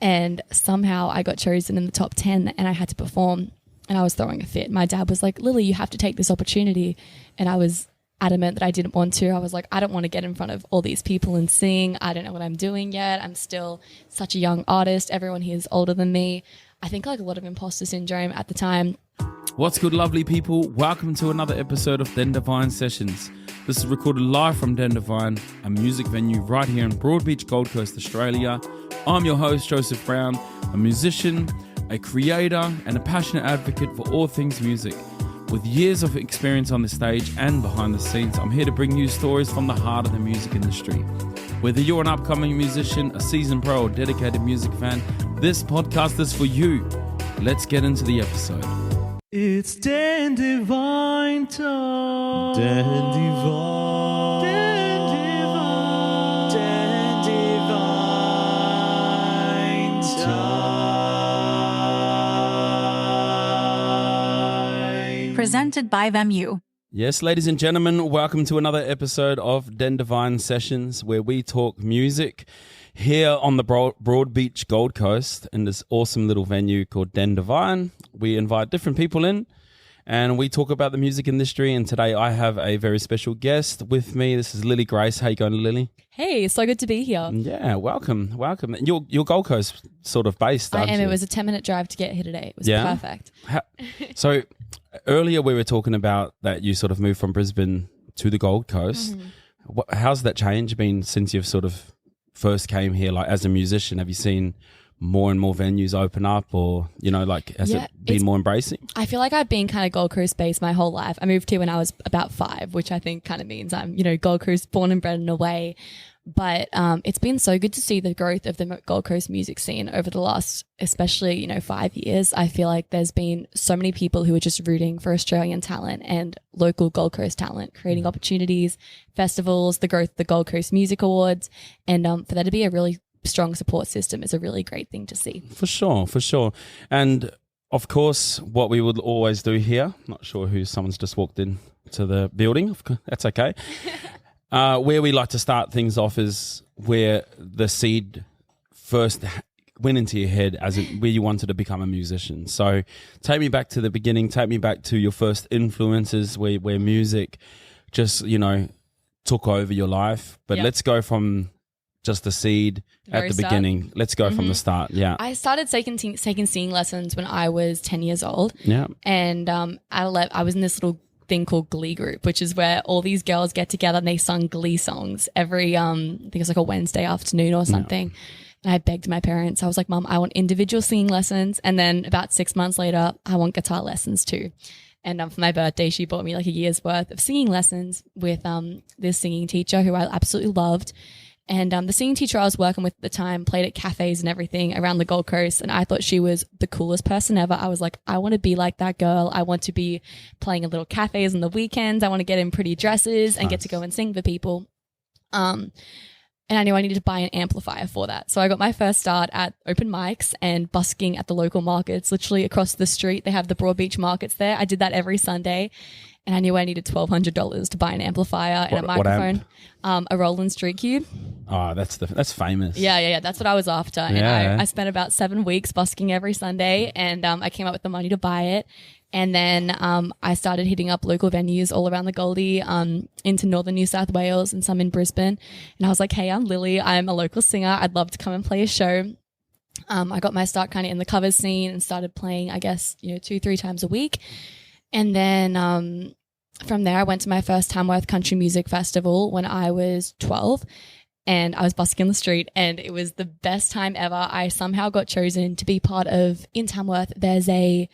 And somehow I got chosen in the top 10 and I had to perform, and I was throwing a fit. My dad was like, Lily, you have to take this opportunity. And I was adamant that I didn't want to. I was like, I don't want to get in front of all these people and sing. I don't know what I'm doing yet. I'm still such a young artist. Everyone here is older than me. I think like a lot of imposter syndrome at the time. What's good, lovely people? Welcome to another episode of Den Devine Sessions. This is recorded live from Den Devine, a music venue right here in Broadbeach, Gold Coast, Australia. I'm your host, Joseph Brown, a musician, a creator, and a passionate advocate for all things music. With years of experience on the stage and behind the scenes, I'm here to bring you stories from the heart of the music industry. Whether you're an upcoming musician, a seasoned pro, or dedicated music fan, this podcast is for you. Let's get into the episode. It's Den Devine time. Den Devine. Den Devine. Den Devine time. Presented by VMU. Yes, ladies and gentlemen, welcome to another episode of Den Devine Sessions, where we talk music here on the Broadbeach Gold Coast in this awesome little venue called Den Devine. We invite different people in and we talk about the music industry. And today I have a very special guest with me. This is Lily Grace. How you going, Lily? Hey, so good to be here. Yeah, welcome. You're Gold Coast sort of based, aren't you? It was a 10-minute drive to get here today. It was perfect. So earlier we were talking about that you sort of moved from Brisbane to the Gold Coast. Mm-hmm. How's that change been since you've sort of first came here? Like as a musician, have you seen more and more venues open up, or has it been more embracing? I feel like I've been kind of Gold Coast based my whole life. I moved here when I was about 5, which I think kind of means I'm Gold Coast born and bred in a way. But it's been so good to see the growth of the Gold Coast music scene over the last, especially 5 years. I feel like there's been so many people who are just rooting for Australian talent and local Gold Coast talent, creating opportunities, festivals, the growth of the Gold Coast Music Awards, and for there to be a really strong support system is a really great thing to see. For sure. And of course, what we would always do here, not sure who, someone's just walked in to the building. Of course, that's okay. Where we like to start things off is where the seed first went into your head where you wanted to become a musician. So take me back to the beginning, take me back to your first influences where music just, took over your life. But let's go from just the seed at the beginning. Let's go from the start. Yeah. I started taking singing lessons when I was 10 years old. Yeah. And I was in this little thing called Glee Group, which is where all these girls get together and they sung Glee songs every I think it's like a Wednesday afternoon or something. Yeah. And I begged my parents, I was like, Mum, I want individual singing lessons, and then about 6 months later I want guitar lessons too. And for my birthday she bought me like a year's worth of singing lessons with this singing teacher who I absolutely loved. And the singing teacher I was working with at the time played at cafes and everything around the Gold Coast, and I thought she was the coolest person ever. I was like, I want to be like that girl. I want to be playing at little cafes on the weekends. I want to get in pretty dresses and get to go and sing for people. And I knew I needed to buy an amplifier for that. So I got my first start at open mics and busking at the local markets, literally across the street. They have the Broadbeach markets there. I did that every Sunday. And I knew I needed $1,200 to buy an amplifier and a microphone, a Roland Street Cube. Oh, that's famous. Yeah. That's what I was after. And I spent about 7 weeks busking every Sunday, and I came up with the money to buy it. And then I started hitting up local venues all around the Goldie, into northern New South Wales and some in Brisbane. And I was like, hey, I'm Lily. I'm a local singer. I'd love to come and play a show. I got my start kind of in the covers scene and started playing, 2-3 times a week. And then from there, I went to my first Tamworth Country Music Festival when I was 12, and I was busking the street, and it was the best time ever. I somehow got chosen to be part of, in Tamworth, there's a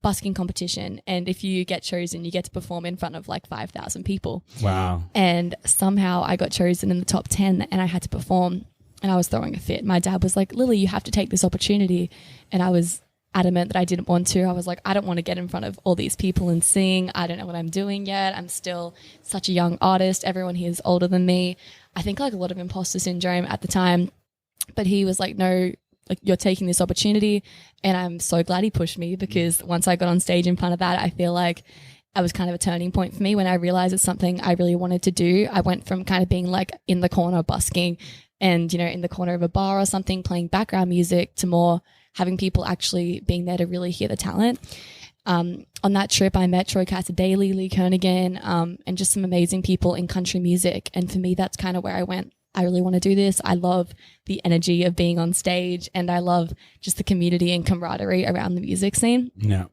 busking competition, and if you get chosen, you get to perform in front of like 5,000 people. Wow. And somehow I got chosen in the top 10 and I had to perform, and I was throwing a fit. My dad was like, Lily, you have to take this opportunity. And I was adamant that I didn't want to. I was like, I don't want to get in front of all these people and sing. I don't know what I'm doing yet. I'm still such a young artist. Everyone here is older than me. I think like a lot of imposter syndrome at the time. But he was like, no, like you're taking this opportunity. And I'm so glad he pushed me, because once I got on stage in front of that, I feel like it was kind of a turning point for me when I realized it's something I really wanted to do. I went from kind of being like in the corner busking and, in the corner of a bar or something playing background music to more having people actually being there to really hear the talent. On that trip, I met Troy Casadei, Lee Kernaghan, and just some amazing people in country music. And for me, that's kind of where I went. I really want to do this. I love the energy of being on stage, and I love just the community and camaraderie around the music scene. Yeah.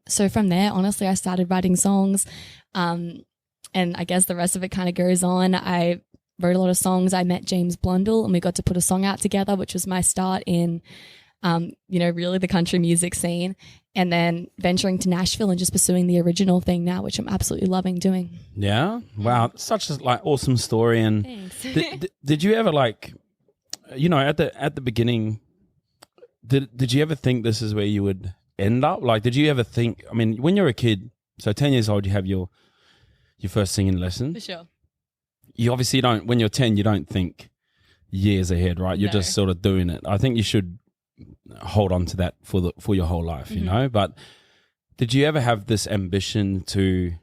So from there, honestly, I started writing songs, and I guess the rest of it kind of goes on. I wrote a lot of songs. I met James Blundell, and we got to put a song out together, which was my start in, really the country music scene, and then venturing to Nashville and just pursuing the original thing now, which I'm absolutely loving doing. Yeah. Wow. Such a awesome story. And did you ever at the beginning, did you ever think this is where you would end up? Like, did you ever think, I mean, when you're a kid, so 10 years old, you have your first singing lesson. For sure. You obviously don't, when you're 10, you don't think years ahead, right? You're just sort of doing it. I think you should hold on to that for your whole life, you know? But did you ever have this ambition to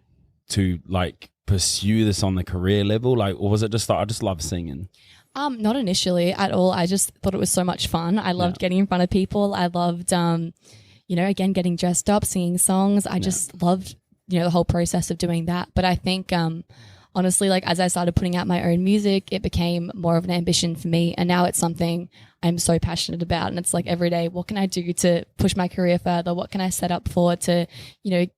pursue this on the career level? Or was it just I just love singing? Not initially at all. I just thought it was so much fun. I loved getting in front of people. I loved, again, getting dressed up, singing songs. I just loved, the whole process of doing that. But I think, honestly, as I started putting out my own music, it became more of an ambition for me. And now it's something I'm so passionate about. And it's every day, what can I do to push my career further? What can I set up for to,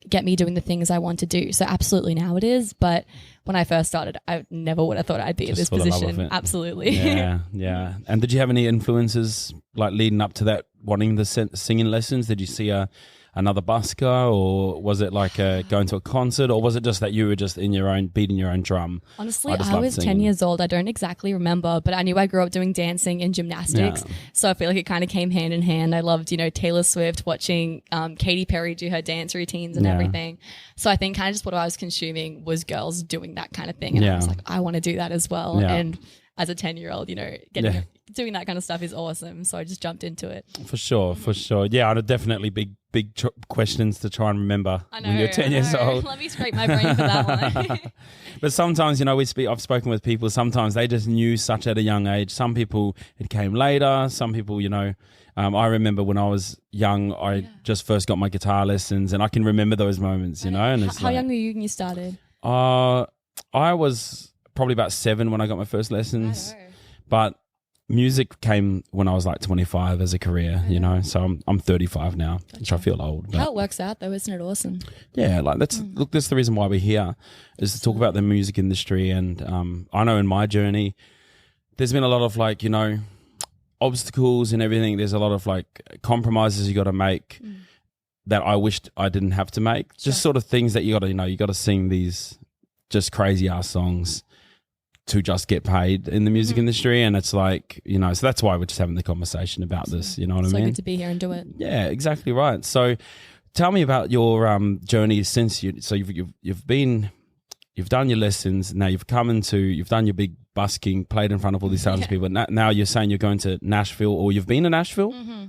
get me doing the things I want to do? So absolutely now it is. But when I first started, I never would have thought I'd be in this position. Absolutely. Yeah, yeah. And did you have any influences leading up to that, wanting the singing lessons? Did you see another busker, or was it going to a concert, or was it just that you were just in your own, beating your own drum? Honestly, I was 10 years old. I don't exactly remember, but I knew I grew up doing dancing and gymnastics. Yeah. So I feel like it kind of came hand in hand. I loved, Taylor Swift, watching Katy Perry do her dance routines and everything. So I think kind of just what I was consuming was girls doing that kind of thing. And I was like, I want to do that as well. Yeah. And as a 10-year-old, doing that kind of stuff is awesome. So I just jumped into it. For sure. Yeah, I'd definitely big questions to try and remember when you're 10 years old. Let me scrape my brain for that one. But sometimes, I've spoken with people, sometimes they just knew such at a young age. Some people, it came later. Some people, I remember when I was young, I just first got my guitar lessons, and I can remember those moments, And it's how young were you when you started? I was probably about 7 when I got my first lessons. But music came when I was 25 as a career, so I'm 35 now, which I feel old. But how it works out though, isn't it awesome? Yeah, that's the reason why we're here, is to talk about the music industry. And I know in my journey, there's been a lot of obstacles and everything. There's a lot of compromises you got to make that I wished I didn't have to make. Just sort of things that you got to, you got to sing these just crazy ass songs to just get paid in the music industry. And it's so that's why we're just having the conversation about this, you know what I mean? So good to be here and do it. Yeah, exactly right. So tell me about your journey since you've done your lessons, now you've done your big busking, played in front of all these thousands of people. Now you're saying you're going to Nashville, or you've been to Nashville? Mm-hmm.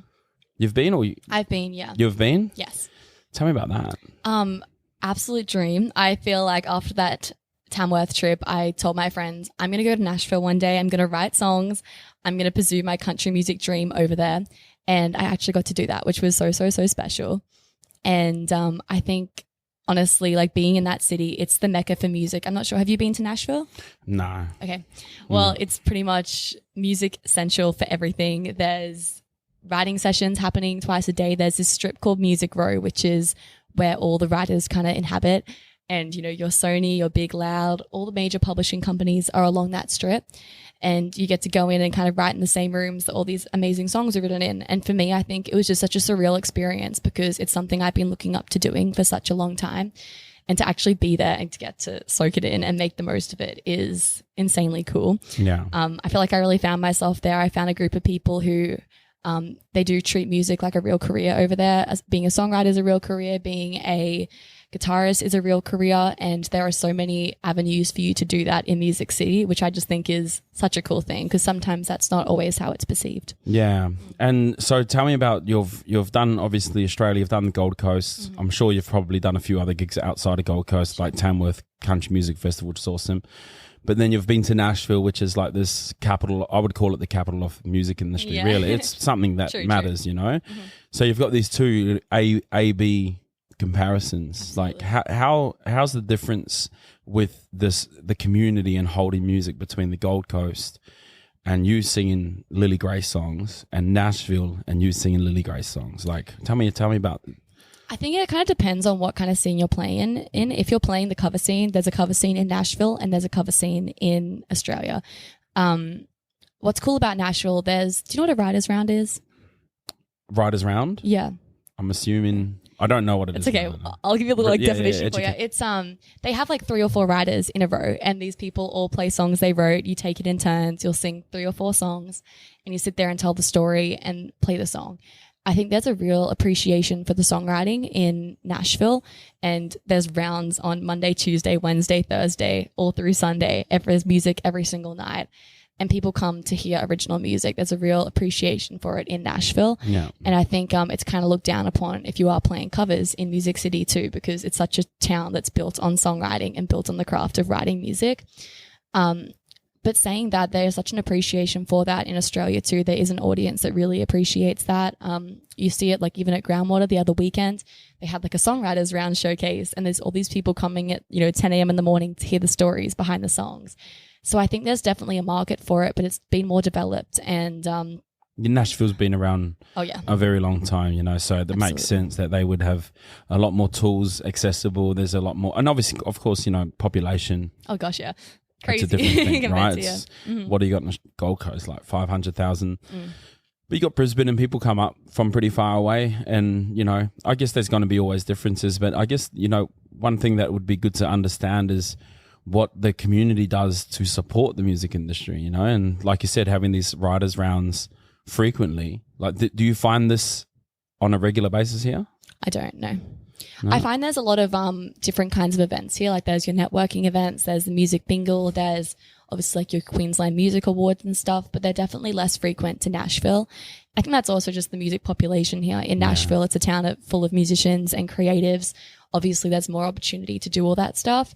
You've been, or I've been, yeah. You've been? Yes. Tell me about that. Absolute dream. I feel like after that Tamworth trip, I told my friends, I'm going to go to Nashville one day. I'm going to write songs. I'm going to pursue my country music dream over there. And I actually got to do that, which was so, so, so special. And I think, honestly, being in that city, it's the mecca for music. I'm not sure. Have you been to Nashville? No. Okay. Well, it's pretty much music essential for everything. There's writing sessions happening twice a day. There's this strip called Music Row, which is where all the writers kind of inhabit. And, your Sony, your Big Loud, all the major publishing companies are along that strip. And you get to go in and kind of write in the same rooms that all these amazing songs are written in. And for me, I think it was just such a surreal experience, because it's something I've been looking up to doing for such a long time. And to actually be there and to get to soak it in and make the most of it is insanely cool. Yeah. I feel like I really found myself there. I found a group of people who they do treat music like a real career over there. As being a songwriter is a real career, being a guitarist is a real career, and there are so many avenues for you to do that in Music City, which I just think is such a cool thing, because sometimes that's not always how it's perceived. Yeah. And so tell me about, you've done obviously Australia, you've done the Gold Coast. I'm sure you've probably done a few other gigs outside of Gold Coast, like Tamworth Country Music Festival, which is awesome. But then you've been to Nashville, which is like this capital. I would call it the capital of music industry. Yeah. Really, it's something that True, matters, you know. So you've got these two A/B comparisons. Absolutely. Like how's the difference with the community and holding music between the Gold Coast and you singing Lily Grace songs, and Nashville and you singing Lily Grace songs? Like, tell me about. I think it kind of depends on what kind of scene you're playing in. If you're playing the cover scene, there's a cover scene in Nashville and there's a cover scene in Australia. What's cool about Nashville, do you know what a writer's round is? Writers Round? Yeah. I'm assuming. I don't know what it is. It's okay. No. I'll give you a little definition for you. educate. It's they have like 3 or 4 writers in a row, and these people all play songs they wrote. You take it in turns. You'll sing 3 or 4 songs, and you sit there and tell the story and play the song. I think there's a real appreciation for the songwriting in Nashville, and there's rounds on Monday, Tuesday, Wednesday, Thursday, all through Sunday. There's music every single night, and people come to hear original music. There's a real appreciation for it in Nashville. Yeah. And I think it's kind of looked down upon if you are playing covers in Music City too, because it's such a town that's built on songwriting and built on the craft of writing music. But saying that, there's such an appreciation for that in Australia too. There is an audience that really appreciates that. You see it like even at Groundwater the other weekend, they had like a songwriters round showcase, and there's all these people coming at 10 a.m. in the morning to hear the stories behind the songs. So I think there's definitely a market for it, but it's been more developed. And Nashville's been around a very long time, so that makes sense that they would have a lot more tools accessible. There's a lot more, and obviously, of course, population. Oh gosh, yeah. Crazy. It's a different thing, right? Yeah. What do you got on the Gold Coast? Like 500,000. But you got Brisbane, and people come up from pretty far away, and I guess there's going to be always differences. But I guess one thing that would be good to understand is what the community does to support the music industry. And like you said, having these writers' rounds frequently. Like, do you find this on a regular basis here? I don't know. No? I find there's a lot of different kinds of events here. Like there's your networking events, there's the music bingo, there's obviously like your Queensland Music Awards and stuff, but they're definitely less frequent to Nashville. I think that's also just the music population here in Nashville. It's a town full of musicians and creatives. Obviously there's more opportunity to do all that stuff.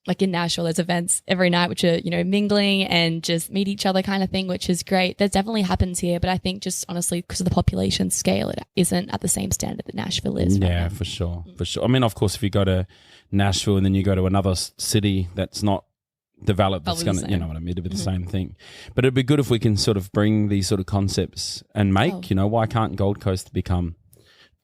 Like in Nashville, there's events every night, which are, mingling and just meet each other kind of thing, which is great. That definitely happens here. But I think just honestly, because of the population scale, it isn't at the same standard that Nashville is. Yeah, right for sure. For sure. I mean, of course, if you go to Nashville and then you go to another city that's not developed, it's going to, you know what I mean, it'll be the same thing. But it'd be good if we can sort of bring these sort of concepts and make, why can't Gold Coast become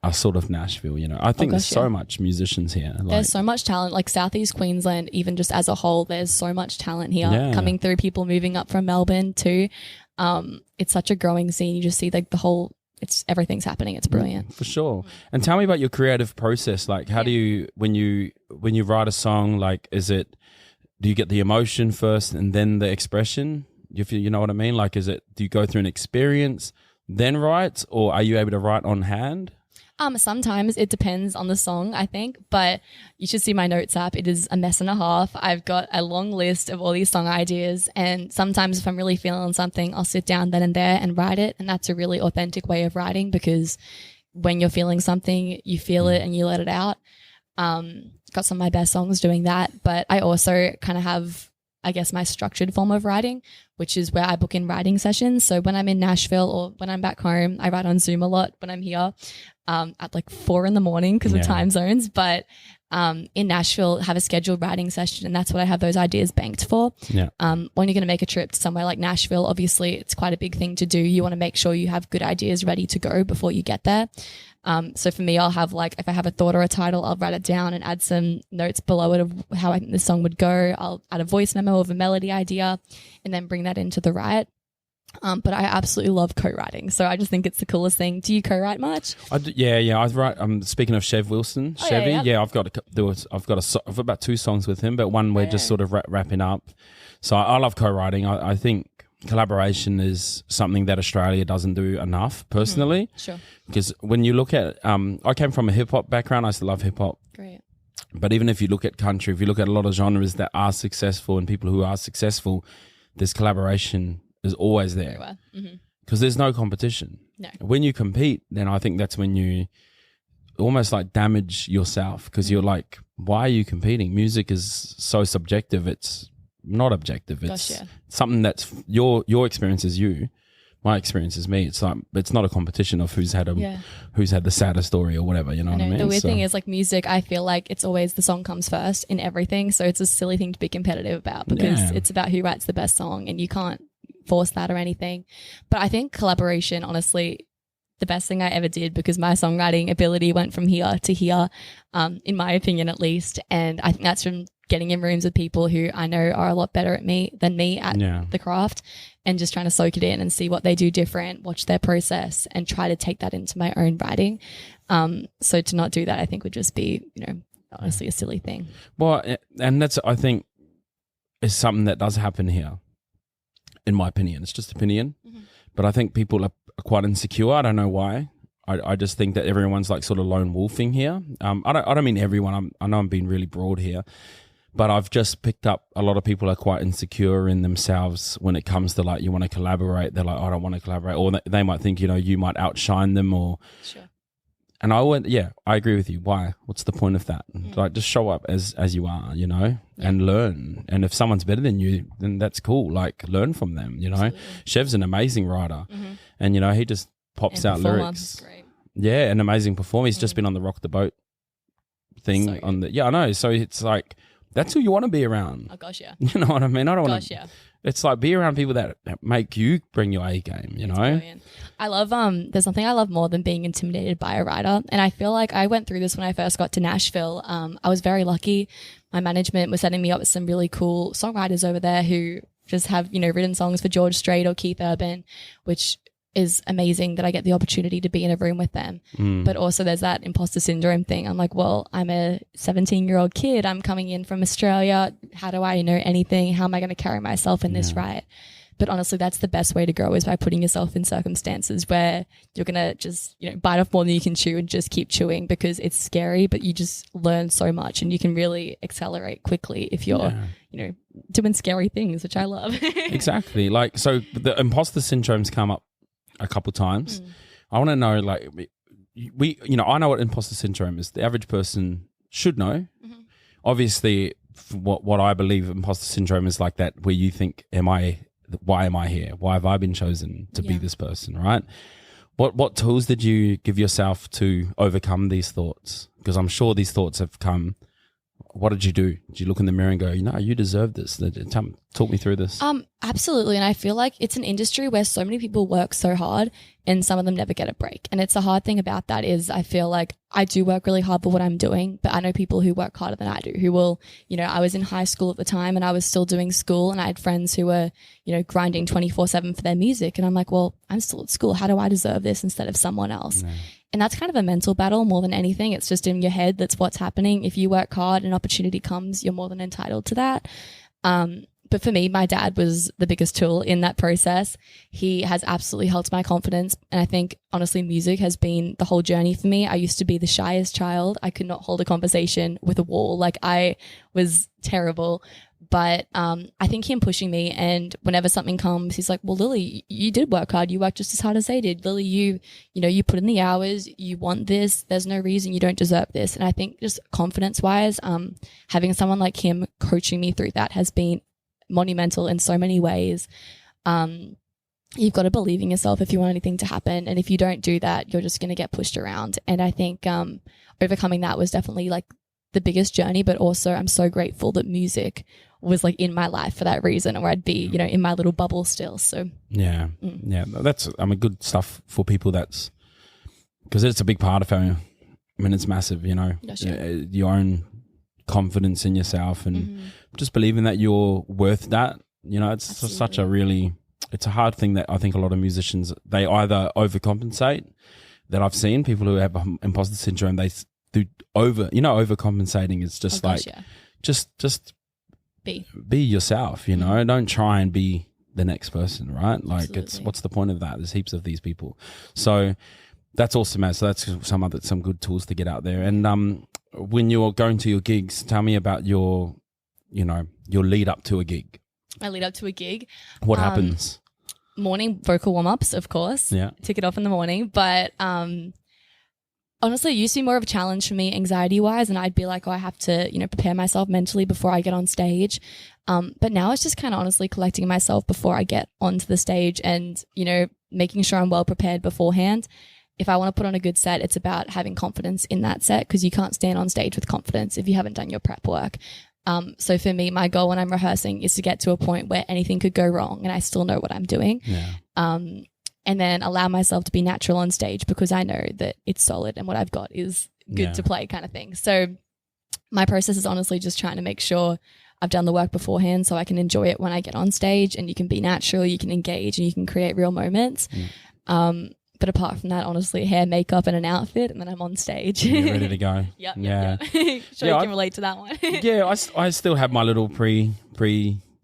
a sort of Nashville, I think there's so much musicians here. There's so much talent, like Southeast Queensland, even just as a whole, there's so much talent here coming through, people moving up from Melbourne too. It's such a growing scene. You just see like everything's happening. It's brilliant. For sure. And tell me about your creative process. Like how do you, when you write a song, like do you get the emotion first and then the expression? You know what I mean? Like do you go through an experience, then write, or are you able to write on hand? Sometimes it depends on the song, I think, but you should see my notes app. It is a mess and a half. I've got a long list of all these song ideas, and sometimes if I'm really feeling something, I'll sit down then and there and write it, and that's a really authentic way of writing, because when you're feeling something, you feel it and you let it out. Got some of my best songs doing that, but I also kind of have, I guess, my structured form of writing, which is where I book in writing sessions. So when I'm in Nashville or when I'm back home, I write on Zoom a lot when I'm here at like 4 a.m. because of time zones. But in Nashville, have a scheduled writing session, and that's what I have those ideas banked for. Yeah. When you're going to make a trip to somewhere like Nashville, obviously it's quite a big thing to do. You want to make sure you have good ideas ready to go before you get there. So for me, I'll have if I have a thought or a title, I'll write it down and add some notes below it of how I think the song would go. I'll add a voice memo of a melody idea and then bring that into the write. But I absolutely love co-writing. So I just think it's the coolest thing. Do you co-write much? I write. Speaking of Chev Wilson, Chevy, I've got about 2 songs with him, but one we're just sort of wrapping up. So I love co-writing. I think collaboration is something that Australia doesn't do enough, personally. Sure. Because when you look at, I came from a hip hop background. I still love hip hop. Great. But even if you look at country, if you look at a lot of genres that are successful and people who are successful, this collaboration is always there. Because there's no competition. No. When you compete, then I think that's when you almost like damage yourself, because you're like, why are you competing? Music is so subjective. It's not objective. It's Gosh, yeah. something that's your experience is you. My experience is me. It's like it's not a competition of who's had the saddest story or whatever. You know what I mean? The weird thing is, like music, I feel like it's always the song comes first in everything. So it's a silly thing to be competitive about because it's about who writes the best song, and you can't force that or anything. But I think collaboration, honestly, the best thing I ever did, because my songwriting ability went from here to here, in my opinion at least. And I think that's from getting in rooms with people who I know are a lot better than me at the craft, and just trying to soak it in and see what they do different, watch their process and try to take that into my own writing. So to not do that, I think would just be, honestly a silly thing. Well, and that's, I think, is something that does happen here, in my opinion. It's just opinion. Mm-hmm. But I think people are quite insecure. I don't know why. I just think that everyone's like sort of lone wolfing here. I don't mean everyone. I know I'm being really broad here. But I've just picked up a lot of people are quite insecure in themselves when it comes to like, you want to collaborate. They're like, I don't want to collaborate. Or they might think, you might outshine them or. Sure. And I agree with you. Why? What's the point of that? Like, just show up as you are, and learn. And if someone's better than you, then that's cool. Like, learn from them, Absolutely. Chev's an amazing writer. Mm-hmm. And, he just pops out lyrics. Great. Yeah, an amazing performer. He's just been on the Rock the Boat thing so I know. So it's like, that's who you want to be around. Oh, gosh, yeah. You know what I mean? I don't want to. Yeah. It's like be around people that make you bring your A game, It's brilliant. I love, there's something I love more than being intimidated by a writer. And I feel like I went through this when I first got to Nashville. I was very lucky. My management was setting me up with some really cool songwriters over there who just have, written songs for George Strait or Keith Urban, which is amazing that I get the opportunity to be in a room with them. But also there's that imposter syndrome thing. I'm like, well, I'm a 17-year-old kid. I'm coming in from Australia. How do I know anything? How am I going to carry myself in this right? But honestly, that's the best way to grow, is by putting yourself in circumstances where you're going to just, bite off more than you can chew and just keep chewing, because it's scary, but you just learn so much and you can really accelerate quickly if you're, doing scary things, which I love. Exactly. Like, so the imposter syndromes come up a couple times. I want to know, like, I know what imposter syndrome is. The average person should know. Obviously, what I believe imposter syndrome is like that, where you think, why am I here? Why have I been chosen to be this person, right? What tools did you give yourself to overcome these thoughts? Because I'm sure these thoughts have come. What did you do? Did you look in the mirror and go, you deserve this? Talk me through this. Absolutely. And I feel like it's an industry where so many people work so hard and some of them never get a break. And it's a hard thing about that is I feel like I do work really hard for what I'm doing, but I know people who work harder than I do, who will, I was in high school at the time and I was still doing school, and I had friends who were, grinding 24/7 for their music. And I'm like, well, I'm still at school. How do I deserve this instead of someone else? No. And that's kind of a mental battle more than anything. It's just in your head. That's what's happening. If you work hard and opportunity comes, you're more than entitled to that. But for me, my dad was the biggest tool in that process. He has absolutely helped my confidence. And I think, honestly, music has been the whole journey for me. I used to be the shyest child. I could not hold a conversation with a wall. Like, I was terrible. But I think him pushing me, and whenever something comes, he's like, well, Lily, you did work hard. You worked just as hard as they did. Lily, you put in the hours. You want this. There's no reason you don't deserve this. And I think just confidence-wise, having someone like him coaching me through that has been monumental in so many ways. You've got to believe in yourself if you want anything to happen. And if you don't do that, you're just going to get pushed around. And I think overcoming that was definitely like the biggest journey, but also I'm so grateful that music was like in my life for that reason, or I'd be, in my little bubble still. So yeah, that's good stuff for people. That's because it's a big part of how, it's massive, your own confidence in yourself and just believing that you're worth that. It's such a it's a hard thing that I think a lot of musicians, they either overcompensate. That I've seen people who have imposter syndrome, they do overcompensating is just just be yourself, don't try and be the next person, right? Like Absolutely. What's the point of that? There's heaps of these people. So that's awesome, man. So that's some good tools to get out there. And when you're going to your gigs, tell me about your lead up to a gig. My lead up to a gig. What happens? Morning vocal warm-ups, of course. Yeah. Tick it off in the morning. But honestly, it used to be more of a challenge for me anxiety wise. And I'd be like, oh, I have to, prepare myself mentally before I get on stage. But now it's just kind of honestly collecting myself before I get onto the stage and, making sure I'm well prepared beforehand. If I want to put on a good set, it's about having confidence in that set, because you can't stand on stage with confidence if you haven't done your prep work. So for me, my goal when I'm rehearsing is to get to a point where anything could go wrong and I still know what I'm doing. Yeah. And then allow myself to be natural on stage, because I know that it's solid and what I've got is good to play, kind of thing. So my process is honestly just trying to make sure I've done the work beforehand so I can enjoy it when I get on stage, and you can be natural, you can engage, and you can create real moments. But apart from that, honestly, hair, makeup, and an outfit, and then I'm on stage. You're ready to go. Yep. Yeah. Sure, you can relate to that one. Yeah, I still have my little pre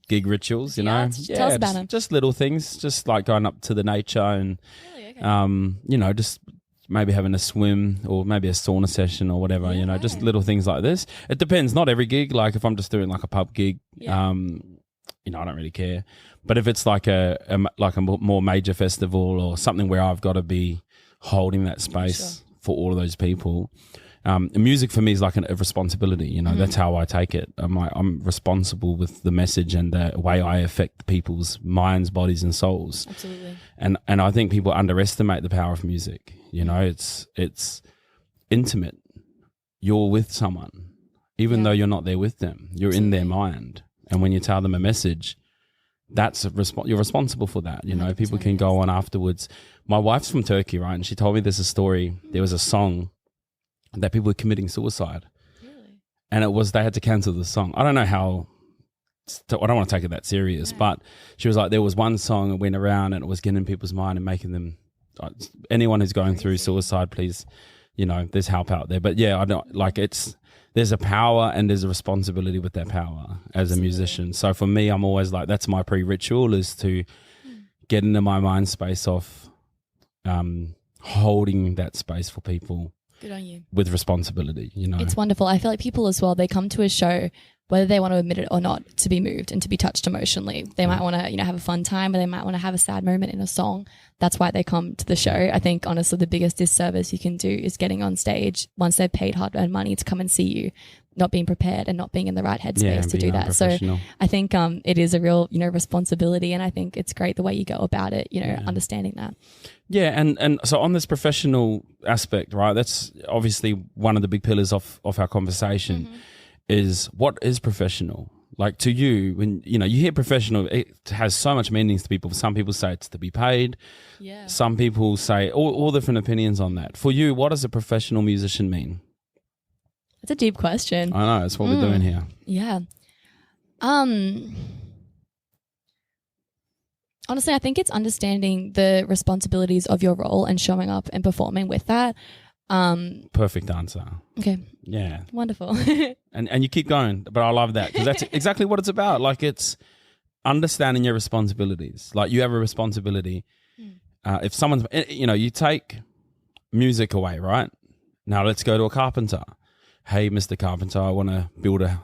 gig rituals, you know. Tell us about them. Just little things, just like going up to the nature and, Really? Okay. just maybe having a swim or maybe a sauna session or whatever, just little things like this. It depends. Not every gig. Like if I'm just doing like a pub gig, I don't really care. But if it's like a more major festival or something where I've got to be holding that space for all of those people, music for me is like a responsibility. That's how I take it. I'm responsible with the message and the way I affect people's minds, bodies, and souls. Absolutely. And I think people underestimate the power of music. It's intimate. You're with someone, even though you're not there with them. You're in their mind, and when you tell them a message, you're responsible for that. People can go on afterwards. My wife's from Turkey, right? And she told me there's a story. There was a song that people were committing suicide. Really? And they had to cancel the song. I don't know how, I don't want to take it that serious, but she was like, there was one song that went around and it was getting in people's mind and making them, anyone who's going through suicide, please, there's help out there. But yeah, I don't like there's a power and there's a responsibility with that power as a musician. So for me, I'm always like, that's my pre-ritual, is to get into my mind space of holding that space for people. Good on you. With responsibility, It's wonderful. I feel like people as well, they come to a show, whether they want to admit it or not, to be moved and to be touched emotionally. They might want to, have a fun time, or they might want to have a sad moment in a song. That's why they come to the show. I think honestly the biggest disservice you can do is getting on stage once they've paid hard-earned money to come and see you, not being prepared and not being in the right headspace to do that. So I think it is a real, responsibility, and I think it's great the way you go about it, understanding that. Yeah, and so on this professional aspect, right, that's obviously one of the big pillars of our conversation is what is professional? Like to you, when you hear professional, it has so much meanings to people. Some people say it's to be paid. Yeah. Some people say all different opinions on that. For you, what does a professional musician mean? It's a deep question. I know, that's what we're doing here. Yeah. Honestly, I think it's understanding the responsibilities of your role and showing up and performing with that. Perfect answer. Okay. Yeah. Wonderful. and you keep going, but I love that because that's exactly what it's about. Like it's understanding your responsibilities. Like you have a responsibility. If someone's, you take music away, right? Now let's go to a carpenter. Hey, Mr. Carpenter, I want to build a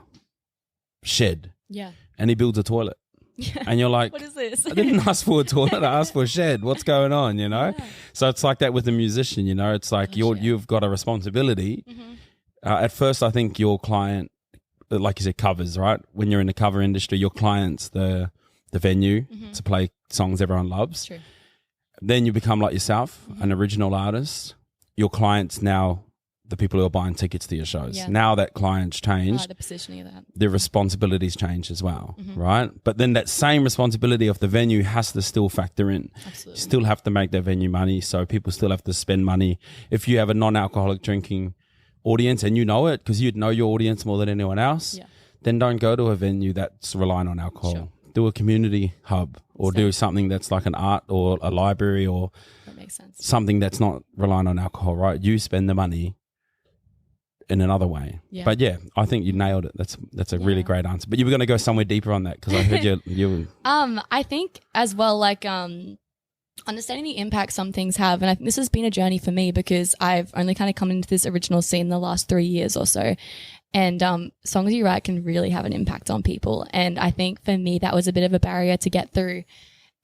shed. Yeah. And he builds a toilet. Yeah. And you're like, what is this? I didn't ask for a toilet. I asked for a shed. What's going on, Yeah. So it's like that with the musician, It's like you've got a responsibility. At first, I think your client, like you said, covers, right? When you're in the cover industry, your client's the venue to play songs everyone loves. True. Then you become like yourself, an original artist. Your client's now the people who are buying tickets to your shows. Yeah. Now that client's changed, the positioning of that. The responsibilities change as well, right? But then that same responsibility of the venue has to still factor in. Absolutely. You still have to make that venue money, so people still have to spend money. If you have a non-alcoholic drinking audience and you know it because you'd know your audience more than anyone else, then don't go to a venue that's relying on alcohol. Sure. Do a community hub or do something that's like an art or a library or that makes sense. Something that's not relying on alcohol, right? You spend the money in another way. Yeah. But yeah, I think you nailed it. That's a really great answer. But you were going to go somewhere deeper on that because I heard you. I think as well, like understanding the impact some things have, and I think this has been a journey for me because I've only kind of come into this original scene the last 3 years or so. And songs you write can really have an impact on people. And I think for me, that was a bit of a barrier to get through.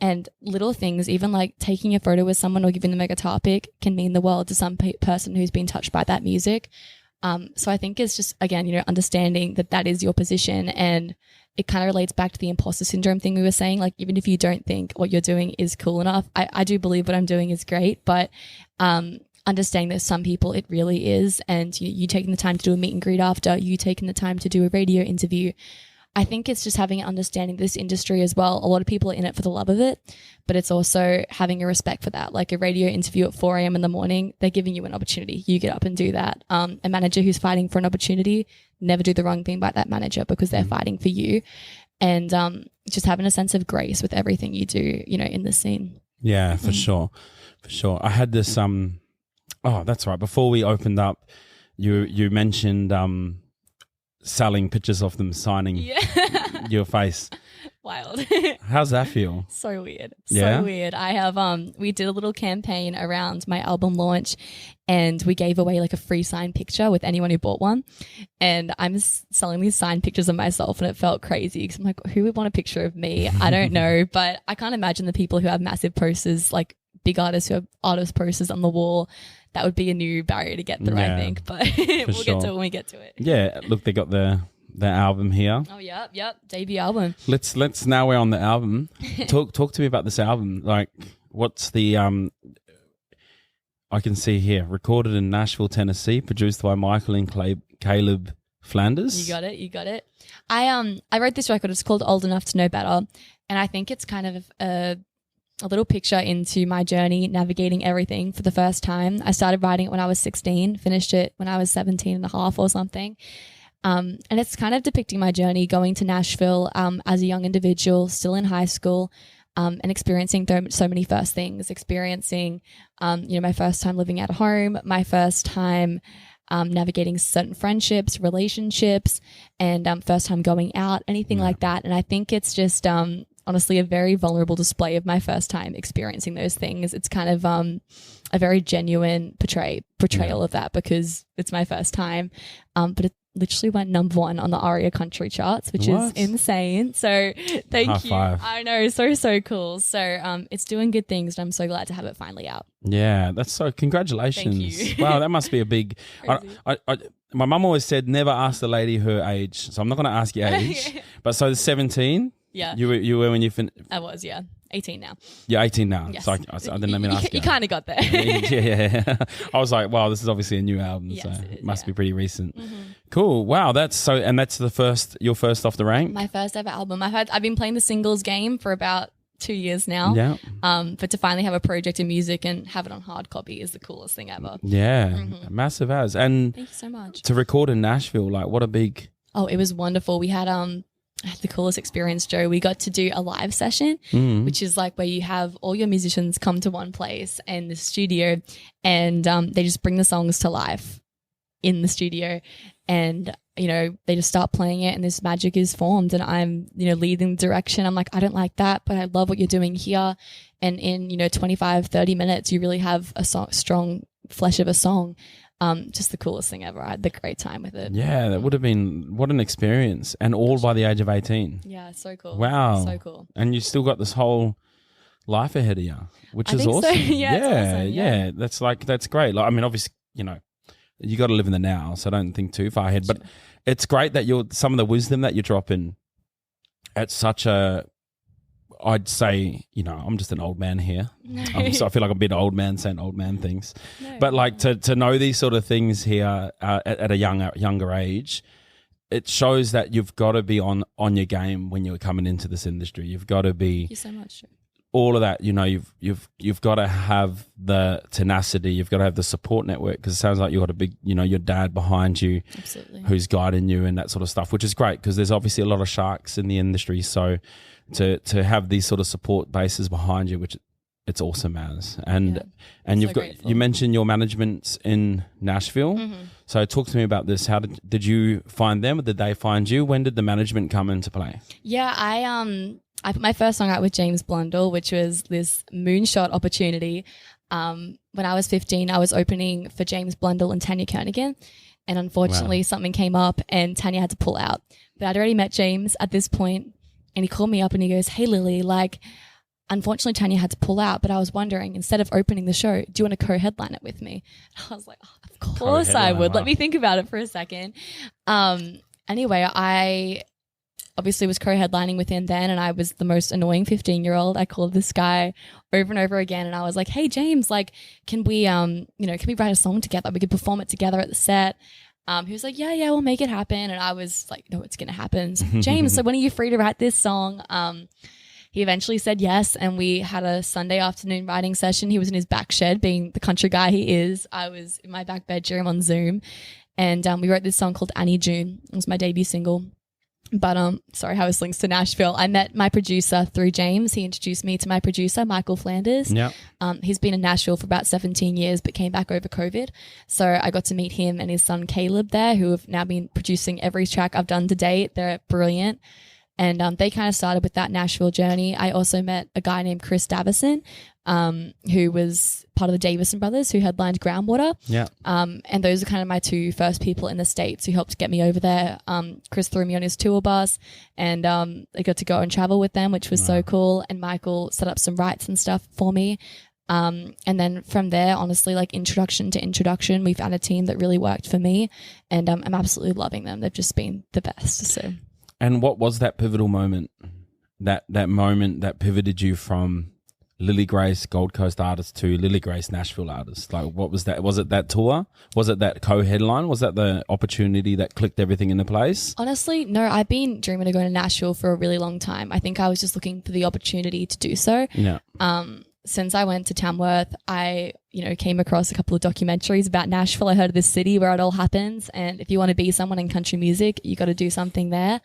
And little things, even like taking a photo with someone or giving them a guitar pick, can mean the world to some person who's been touched by that music. So I think it's just, again, you know, understanding that that is your position, and it kind of relates back to the imposter syndrome thing we were saying. Like, even if you don't think what you're doing is cool enough, I do believe what I'm doing is great, but understanding that some people it really is, and you taking the time to do a meet and greet after, you taking the time to do a radio interview. I think it's just having an understanding of this industry as well. A lot of people are in it for the love of it, but it's also having a respect for that. Like a radio interview at 4 a.m. in the morning, they're giving you an opportunity. You get up and do that. A manager who's fighting for an opportunity, never do the wrong thing by that manager because they're fighting for you. And just having a sense of grace with everything you do, you know, in the scene. Yeah, for sure. For sure. I had this, oh, that's right. Before we opened up, you mentioned selling pictures of them signing your face. Wild. How's that feel? So weird. Yeah? So weird. I have we did a little campaign around my album launch, and we gave away like a free signed picture with anyone who bought one. And I'm selling these signed pictures of myself, and it felt crazy because I'm like, who would want a picture of me? I don't know, but I can't imagine the people who have massive posters, like big artists who have artist posters on the wall. That would be a new barrier to get through, I think, but we'll get to it when we get to it. Yeah, look, they got their album here. Oh, yep, debut album. Let's now we're on the album. Talk to me about this album. Like, what's the I can see here, recorded in Nashville, Tennessee, produced by Michael and Caleb Flanders. You got it. I wrote this record. It's called Old Enough to Know Better, and I think it's kind of a little picture into my journey navigating everything for the first time. I started writing it when I was 16, finished it when I was 17 and a half or something. And it's kind of depicting my journey going to Nashville as a young individual, still in high school, and experiencing so many first things, experiencing, my first time living at home, my first time navigating certain friendships, relationships, and first time going out, anything like that. And I think it's just honestly a very vulnerable display of my first time experiencing those things. It's kind of a very genuine portrayal of that because it's my first time. But it literally went #1 on the ARIA country charts, which is insane. So thank High you. five. I know, so cool. So it's doing good things, and I'm so glad to have it finally out. Yeah, that's so. Congratulations! Thank you. Wow, that must be a big. My mum always said never ask the lady her age, so I'm not going to ask your age. But so 17. Yeah, you were when you I was 18 now. You're 18 now. Yes. So I didn't let me ask you. You kind of got there. yeah. I was like, wow, this is obviously a new album, Yes, so it is, it must be pretty recent. Cool. Wow, that's your first off the rank. My first ever album. I've been playing the singles game for about 2 years now. Yeah. But to finally have a project in music and have it on hard copy is the coolest thing ever. Yeah, massive as. And thank you so much. to record in Nashville, like what a big. Oh, it was wonderful. We had the coolest experience, Joe. We got to do a live session, which is like where you have all your musicians come to one place in the studio, and they just bring the songs to life in the studio, and they just start playing it, and this magic is formed, and I'm leading the direction. I'm like, I don't like that, but I love what you're doing here, and in 25-30 minutes you really have a strong flesh of a song. Just the coolest thing ever. I had the great time with it. Yeah, that would have been, what an experience. And all by the age of 18. Yeah, so cool. Wow. So cool. And you still got this whole life ahead of you, which I is think so. awesome. Yeah, it's awesome. Yeah. That's great. Like, I mean, obviously, you got to live in the now, so don't think too far ahead. Sure. But it's great that some of the wisdom that you're dropping at such a, I'd say, I'm just an old man here. I feel like I'm a bit old man saying old man things. No, but like to know these sort of things here at a younger age, it shows that you've got to be on your game when you're coming into this industry. You've got to be. Thank you so much. All of that, you've got to have the tenacity. You've got to have the support network, because it sounds like you've got a big, your dad behind you, absolutely, who's guiding you and that sort of stuff, which is great because there's obviously a lot of sharks in the industry. So to have these sort of support bases behind you, which it's awesome as. And you've got grateful. You mentioned your management's in Nashville. So talk to me about this. How did you find them, or did they find you? When did the management come into play? Yeah, I put my first song out with James Blundell, which was this moonshot opportunity. When I was 15, I was opening for James Blundell and Tanya Kernigan. And unfortunately, something came up and Tanya had to pull out. But I'd already met James at this point, and he called me up and he goes, "Hey, Lily, unfortunately, Tanya had to pull out, but I was wondering, instead of opening the show, do you want to co-headline it with me? And I was like, oh, of course I would. Let me think about it for a second. Anyway, I obviously was co-headlining with him then, and I was the most annoying 15-year-old. I called this guy over and over again, and I was like, hey, James, like, can we can we write a song together? We could perform it together at the set. He was like, yeah, we'll make it happen. And I was like, no, it's going to happen. So, James, so when are you free to write this song? He eventually said yes, and we had a Sunday afternoon writing session. He was in his back shed, being the country guy he is. I was in my back bedroom on Zoom, and we wrote this song called Annie June. It was my debut single. But sorry, how this links to Nashville. I met my producer through James. He introduced me to my producer, Michael Flanders. Yeah. He's been in Nashville for about 17 years, but came back over COVID. So I got to meet him and his son Caleb there, who have now been producing every track I've done to date. They're brilliant. And they kind of started with that Nashville journey. I also met a guy named Chris Davison, who was part of the Davison Brothers, who headlined Groundwater. Yeah. And those are kind of my two first people in the States who helped get me over there. Chris threw me on his tour bus, and I got to go and travel with them, which was so cool. And Michael set up some rights and stuff for me. And then from there, honestly, like introduction to introduction, we found a team that really worked for me, and I'm absolutely loving them. They've just been the best. So. And what was that pivotal moment? That moment that pivoted you from Lily Grace Gold Coast artist to Lily Grace Nashville artist? Like, what was that? Was it that tour? Was it that co-headline? Was that the opportunity that clicked everything into place? Honestly, no. I've been dreaming of going to Nashville for a really long time. I think I was just looking for the opportunity to do so. Yeah. Since I went to Tamworth, I, came across a couple of documentaries about Nashville. I heard of this city where it all happens. And if you want to be someone in country music, you got to do something there.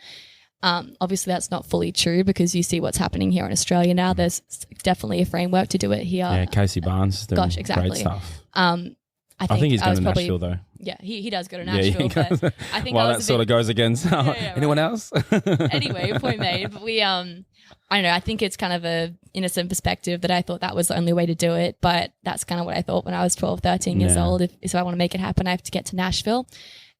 Obviously, that's not fully true because you see what's happening here in Australia now. There's definitely a framework to do it here. Yeah, Casey Barnes is doing great stuff. I think he's going to Nashville though. Yeah, he does go to Nashville. Yeah, but I think well, that sort of goes against anyone else. Anyway, point made. But we, I don't know. I think it's kind of a innocent perspective that I thought that was the only way to do it. But that's kind of what I thought when I was 12, 13 years old. If I want to make it happen, I have to get to Nashville.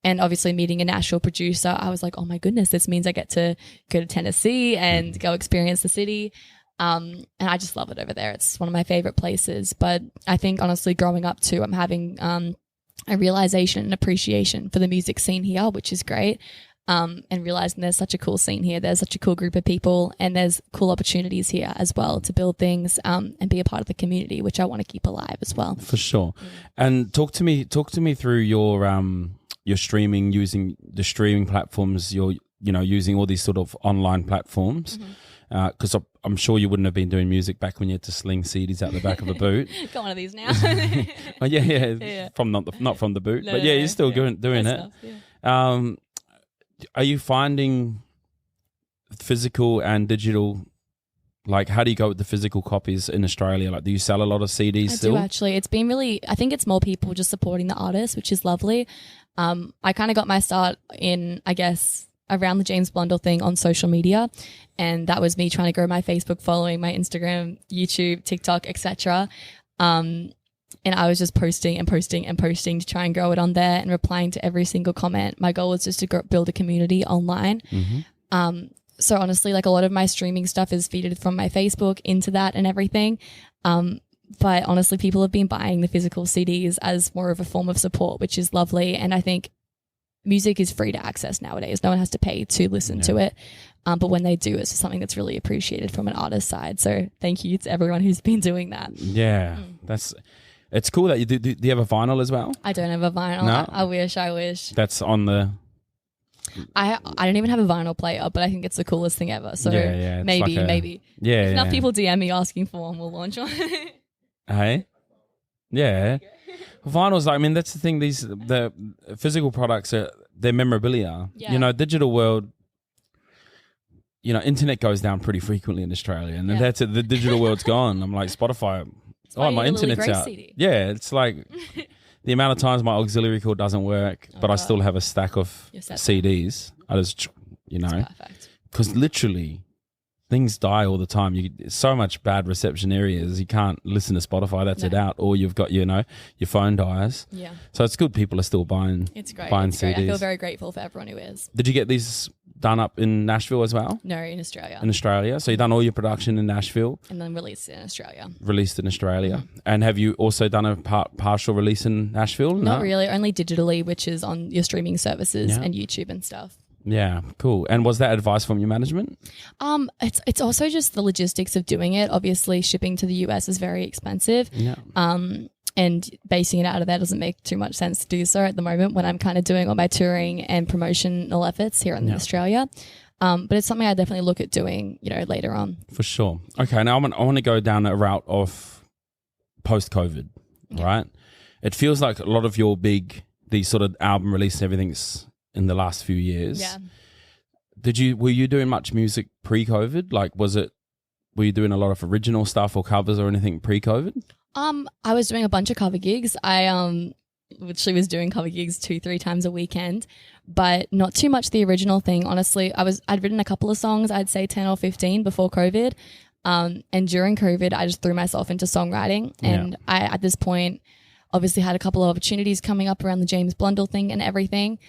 And obviously meeting a Nashville producer, I was like, oh my goodness, this means I get to go to Tennessee and go experience the city. And I just love it over there. It's one of my favorite places. But I think honestly growing up too, I'm having a realization and appreciation for the music scene here, which is great. And realizing there's such a cool scene here. There's such a cool group of people, and there's cool opportunities here as well to build things and be a part of the community, which I want to keep alive as well. For sure. And talk to me through your streaming, using the streaming platforms, you're using all these sort of online platforms, because I'm sure you wouldn't have been doing music back when you had to sling CDs out the back of a boot. Got one of these now. Oh, yeah. From not from the boot, but you're still doing it. Stuff, are you finding physical and digital? Like, how do you go with the physical copies in Australia? Like, do you sell a lot of CDs still? I do, actually. It's been really, I think it's more people just supporting the artists, which is lovely. I kind of got my start in, I guess, around the James Blundell thing on social media. And that was me trying to grow my Facebook following, my Instagram, YouTube, TikTok, etc. And I was just posting to try and grow it on there and replying to every single comment. My goal was just to build a community online. So honestly, like a lot of my streaming stuff is feeded from my Facebook into that and everything. But honestly, people have been buying the physical CDs as more of a form of support, which is lovely. And I think music is free to access nowadays. No one has to pay to listen to it. But when they do, it's something that's really appreciated from an artist's side. So thank you to everyone who's been doing that. Yeah, it's cool that you do. Do you have a vinyl as well? I don't have a vinyl. No? I wish. That's on the... I don't even have a vinyl player, but I think it's the coolest thing ever. So maybe. Yeah, if enough people DM me asking for one, we'll launch one. Hey? Yeah. Vinyls, I mean, that's the thing. The physical products, they're memorabilia. Yeah. Digital world, internet goes down pretty frequently in Australia, and that's it. The digital world's gone. I'm like, Spotify, my internet's out. CD. Yeah, it's like the amount of times my auxiliary cord doesn't work, but I still have a stack of CDs. I just, perfect. Because literally things die all the time. So much bad reception areas. You can't listen to Spotify. That's it out. Or you've got, your phone dies. Yeah. So it's good. People are still buying. It's great. Buying it's great. CDs. I feel very grateful for everyone who is. Did you get these done up in Nashville as well? No, in Australia. In Australia. So you've done all your production in Nashville. And then released it in Australia. Released in Australia. And have you also done a partial release in Nashville? Not really, only digitally, which is on your streaming services Yeah. and YouTube and stuff. Yeah, cool. And was that advice from your management? It's also just the logistics of doing it. Obviously, shipping to the US is very expensive. Yeah. And basing it out of there doesn't make too much sense to do so at the moment when I'm kind of doing all my touring and promotional efforts here in Australia. But it's something I definitely look at doing, later on. For sure. Okay, now I want to go down a route of post-COVID, right? It feels like a lot of your these sort of album releases, everything's in the last few years. Yeah. Were you doing much music pre-COVID? Like, were you doing a lot of original stuff or covers or anything pre-COVID? I was doing a bunch of cover gigs. I literally was doing cover gigs 2-3 times a weekend, but not too much the original thing. Honestly, I'd written a couple of songs, I'd say 10 or 15 before COVID. And during COVID, I just threw myself into songwriting. And I, at this point, obviously had a couple of opportunities coming up around the James Blundell thing and everything,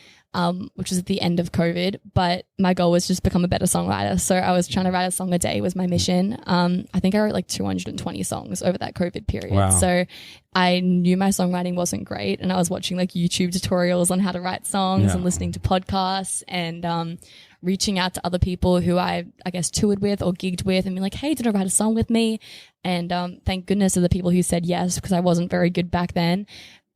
which was at the end of COVID. But my goal was just become a better songwriter. So I was trying to write a song a day was my mission. I think I wrote like 220 songs over that COVID period. Wow. So I knew my songwriting wasn't great. And I was watching like YouTube tutorials on how to write songs and listening to podcasts and reaching out to other people who I guess toured with or gigged with and be like, hey, did I write a song with me? And thank goodness to the people who said yes, because I wasn't very good back then.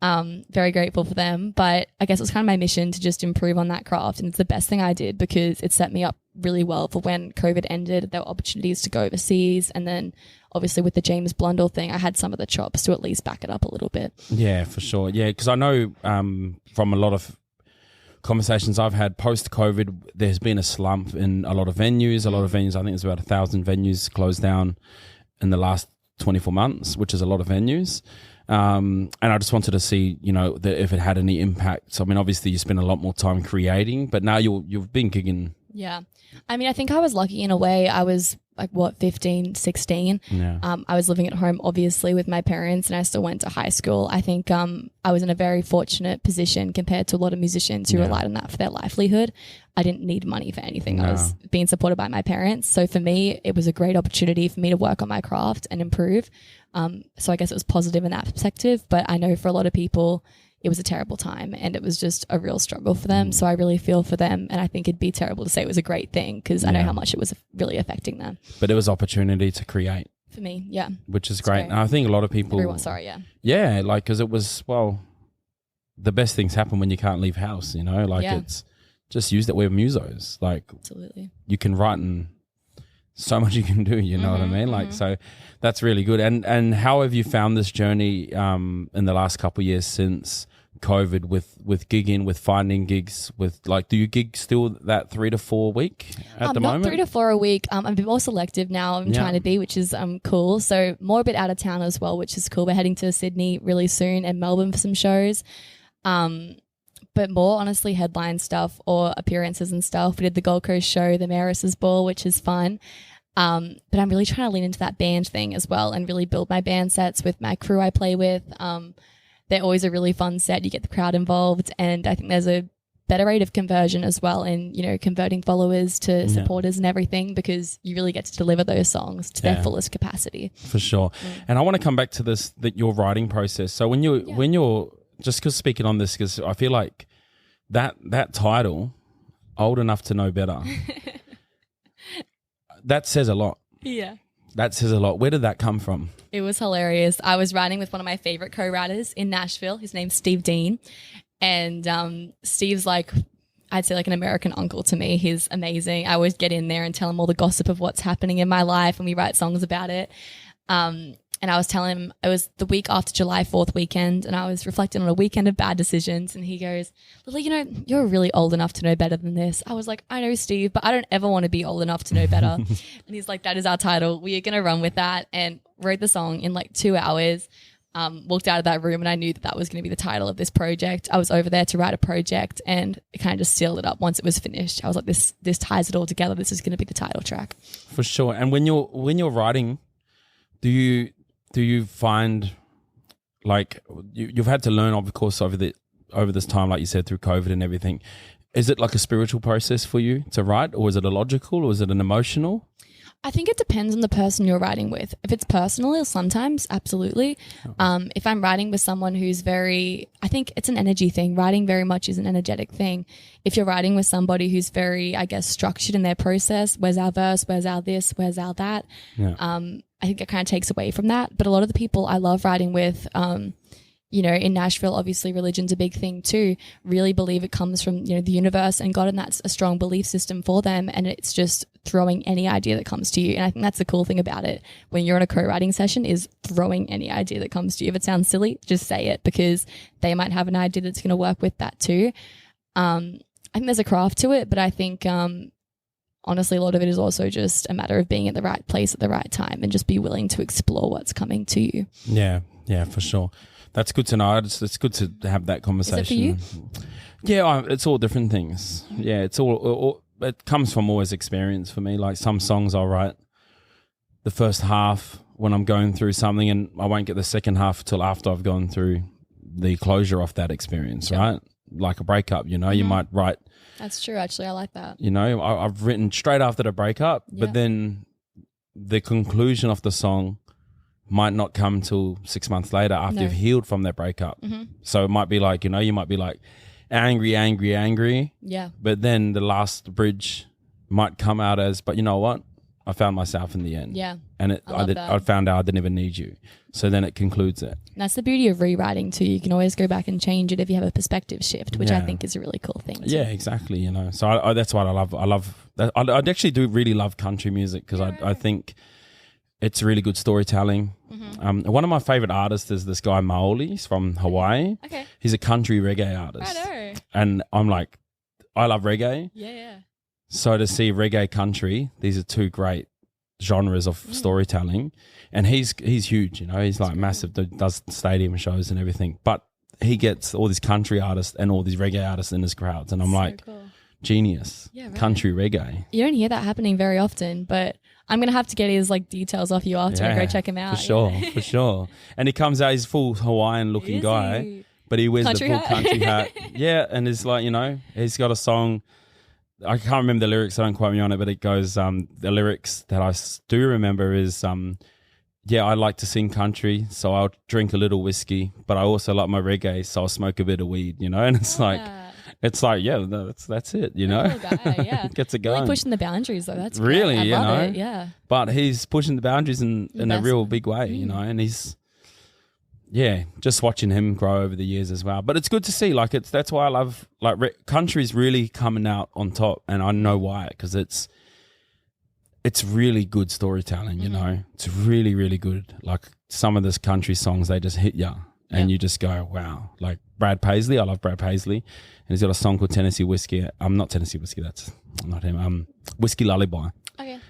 Very grateful for them. But I guess it was kind of my mission to just improve on that craft. And it's the best thing I did because it set me up really well for when COVID ended. There were opportunities to go overseas. And then obviously with the James Blundell thing, I had some of the chops to at least back it up a little bit. Yeah, for sure. Yeah, because I know from a lot of conversations I've had post-COVID, there's been a slump in a lot of venues. A lot of venues, I think there's about 1,000 venues closed down in the last 24 months, which is a lot of venues. And I just wanted to see, if it had any impact. So, I mean, obviously you spend a lot more time creating, but now you've been gigging. Yeah. I mean, I think I was lucky in a way. I was like, 15, 16. Yeah. I was living at home, obviously, with my parents, and I still went to high school. I think I was in a very fortunate position compared to a lot of musicians who relied on that for their livelihood. I didn't need money for anything. No. I was being supported by my parents. So for me, it was a great opportunity for me to work on my craft and improve. So I guess it was positive in that perspective. But I know for a lot of people, it was a terrible time and it was just a real struggle for them. So I really feel for them. And I think it'd be terrible to say it was a great thing because I know how much it was really affecting them. But it was opportunity to create. For me, yeah. Which is great. And I think a lot of people... Yeah, like, because it was, the best things happen when you can't leave house, it's just use that we're musos. Like, absolutely. You can write and so much you can do, you know what I mean? Like, so that's really good. And how have you found this journey in the last couple of years since COVID with gigging, with finding gigs, with like, do you gig still that 3 to 4 week at the moment? Not 3 to 4 a week. I'm a bit more selective now. I'm trying to be, which is cool. So more a bit out of town as well, which is cool. We're heading to Sydney really soon and Melbourne for some shows. But more honestly headline stuff or appearances and stuff. We did the Gold Coast show, the Mayoresses Ball, which is fun. But I'm really trying to lean into that band thing as well and really build my band sets with my crew I play with. They're always a really fun set. You get the crowd involved, and I think there's a better rate of conversion as well in, converting followers to supporters and everything, because you really get to deliver those songs to their fullest capacity. For sure. And I want to come back to this, that your writing process. So when you're just because speaking on this, because I feel like that title, Old Enough to Know Better, that says a lot. Yeah. That says a lot. Where did that come from? It was hilarious. I was writing with one of my favorite co-writers in Nashville. His name's Steve Dean. And Steve's like, I'd say like an American uncle to me. He's amazing. I always get in there and tell him all the gossip of what's happening in my life, and we write songs about it. And I was telling him it was the week after July 4th weekend, and I was reflecting on a weekend of bad decisions, and he goes, Lily, you're really old enough to know better than this. I was like, I know, Steve, but I don't ever want to be old enough to know better. And he's like, that is our title. We are going to run with that. And wrote the song in like 2 hours, walked out of that room, and I knew that was going to be the title of this project. I was over there to write a project, and it kind of just sealed it up once it was finished. I was like, this ties it all together. This is going to be the title track. For sure. And when you're writing, do you find, like, you've had to learn, of course, over this time, like you said, through COVID and everything, Is it like a spiritual process for you to write, or is it a logical, or is it an emotional? I think it depends on the person you're writing with. If it's personal, sometimes, absolutely. If I'm writing with someone who's I think it's an energy thing. Writing very much is an energetic thing. If you're writing with somebody who's very, I guess, structured in their process, where's our verse, where's our this, where's our that, I think it kind of takes away from that. But a lot of the people I love writing with, in Nashville, obviously religion's a big thing too, really believe it comes from, the universe and God, and that's a strong belief system for them. And it's just throwing any idea that comes to you. And I think that's the cool thing about it when you're on a co-writing session, is throwing any idea that comes to you. If it sounds silly, just say it, because they might have an idea that's going to work with that too. I think there's a craft to it, but I think, honestly, a lot of it is also just a matter of being at the right place at the right time and just be willing to explore what's coming to you. Yeah, for sure. That's good to know. It's good to have that conversation. Is it for you? Yeah, it's all different things. Yeah, it's all it comes from always experience for me. Like some songs I'll write the first half when I'm going through something, and I won't get the second half till after I've gone through the closure of that experience, right? Like a breakup, you might write. That's true, actually. I like that. I've written straight after the breakup, but then the conclusion of the song might not come till 6 months later after you've healed from that breakup. So it might be like, you might be like angry. Yeah. But then the last bridge might come out as, but you know what? I found myself in the end. Yeah. And I found out I didn't even need you. So then it concludes it. And that's the beauty of rewriting too. You can always go back and change it if you have a perspective shift, which I think is a really cool thing too. Yeah, exactly. So that's what I love. I love that. I actually do really love country music, because I think it's really good storytelling. One of my favorite artists is this guy Maoli. He's from Hawaii. Okay. He's a country reggae artist. I know. And I'm like, I love reggae. Yeah. So to see reggae country, these are two great genres of storytelling. And he's huge, he's like massive, does stadium shows and everything. But he gets all these country artists and all these reggae artists in his crowds. And I'm like, cool. Genius. Yeah, right. Country reggae. You don't hear that happening very often, but I'm going to have to get his details off you after and go check him out. For sure. And he comes out, he's full Hawaiian looking guy, but he wears country the full country hat. Yeah, and it's like, he's got a song. I can't remember the lyrics, so don't quote me on it, but it goes, the lyrics that I do remember is, I like to sing country, so I'll drink a little whiskey, but I also like my reggae, so I'll smoke a bit of weed, and it's like, that's it, Cool guy, yeah. Gets it going. Really pushing the boundaries though. That's really, great. I love it. Yeah. But he's pushing the boundaries in a real big way, and he's, just watching him grow over the years as well. But it's good to see. Like that's why I love country's really coming out on top, and I know why, because it's really good storytelling. It's really, really good. Like some of this country songs, they just hit you. And you just go, wow. Like Brad Paisley, I love Brad Paisley. And he's got a song called Tennessee Whiskey. Not Tennessee Whiskey, that's not him. Whiskey Lullaby. Okay.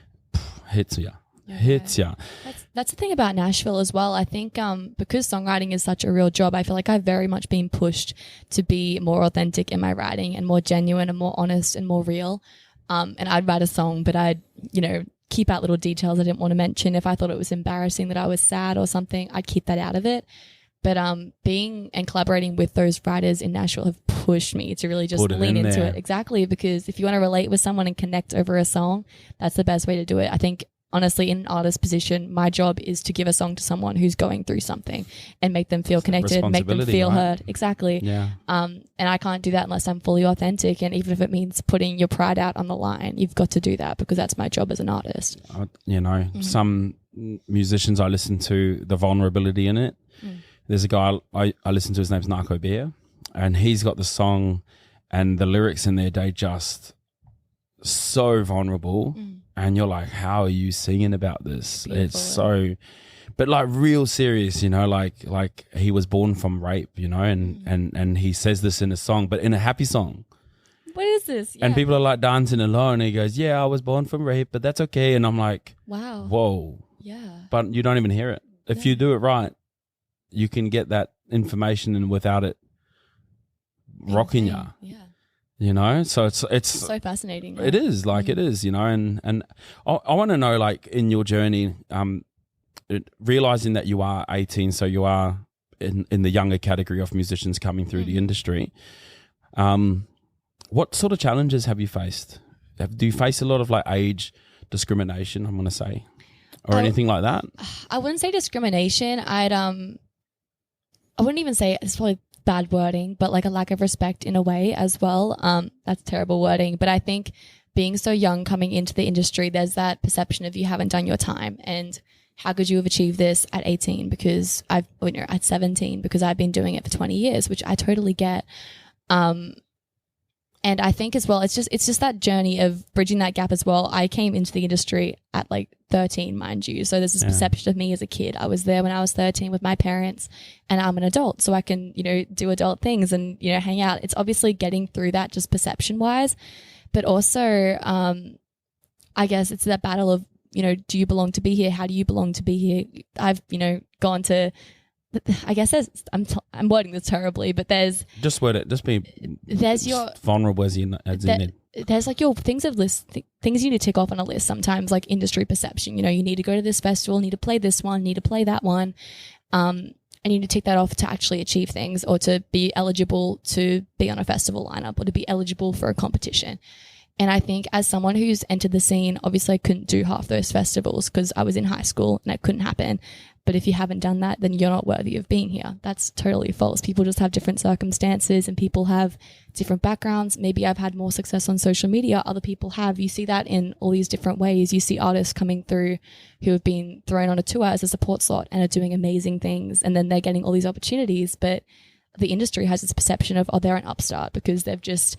Hits ya. Hits ya. That's the thing about Nashville as well. I think because songwriting is such a real job, I feel like I've very much been pushed to be more authentic in my writing and more genuine and more honest and more real. And I'd write a song, but I'd, keep out little details I didn't want to mention. If I thought it was embarrassing that I was sad or something, I'd keep that out of it. But being and collaborating with those writers in Nashville have pushed me to really just lean into it. Exactly, because if you want to relate with someone and connect over a song, that's the best way to do it. I think, honestly, in an artist position, my job is to give a song to someone who's going through something and make them feel connected, make them feel heard. Exactly. Yeah. And I can't do that unless I'm fully authentic. And even if it means putting your pride out on the line, you've got to do that, because that's my job as an artist. Some musicians I listen to, the vulnerability in it. There's a guy I listen to, his name's Narco Bear, and he's got the song and the lyrics in there, they just so vulnerable. And you're like, how are you singing about this? Beautiful. It's so, but like real serious, like he was born from rape, and he says this in a song, but in a happy song. What is this? Yeah. And people are like dancing along, and he goes, I was born from rape, but that's okay. And I'm like, wow. Whoa. Yeah. But you don't even hear it. If you do it right, you can get that information and without it rocking you. Yeah. So it's so fascinating. It is it is, and I want to know, like, in your journey, realizing that you are 18, so you are in the younger category of musicians coming through the industry. What sort of challenges have you faced? Do you face a lot of like age discrimination, I'm going to say, or anything like that? I wouldn't say discrimination. I wouldn't even say, it's probably bad wording, but like a lack of respect in a way as well. That's terrible wording, but I think being so young coming into the industry, there's that perception of you haven't done your time, and how could you have achieved this at 18 because at 17 because I've been doing it for 20 years, which I totally get. And I think as well, it's just that journey of bridging that gap as well. I came into the industry at like 13, mind you. So there's this perception of me as a kid. I was there when I was 13 with my parents, and I'm an adult, so I can, do adult things and, hang out. It's obviously getting through that just perception wise, but also, I guess it's that battle of, do you belong to be here? How do you belong to be here? I've, gone to, I guess I'm wording this terribly, but there's just word it. Just be there's your vulnerable as in it. There's like your things things you need to tick off on a list. Sometimes like industry perception. You need to go to this festival, need to play this one, need to play that one, and you need to tick that off to actually achieve things or to be eligible to be on a festival lineup or to be eligible for a competition. And I think as someone who's entered the scene, obviously I couldn't do half those festivals because I was in high school and that couldn't happen. But if you haven't done that, then you're not worthy of being here. That's totally false. People just have different circumstances and people have different backgrounds. Maybe I've had more success on social media. Other people have. You see that in all these different ways. You see artists coming through who have been thrown on a tour as a support slot and are doing amazing things. And then they're getting all these opportunities. But the industry has this perception of, they're an upstart because they've just,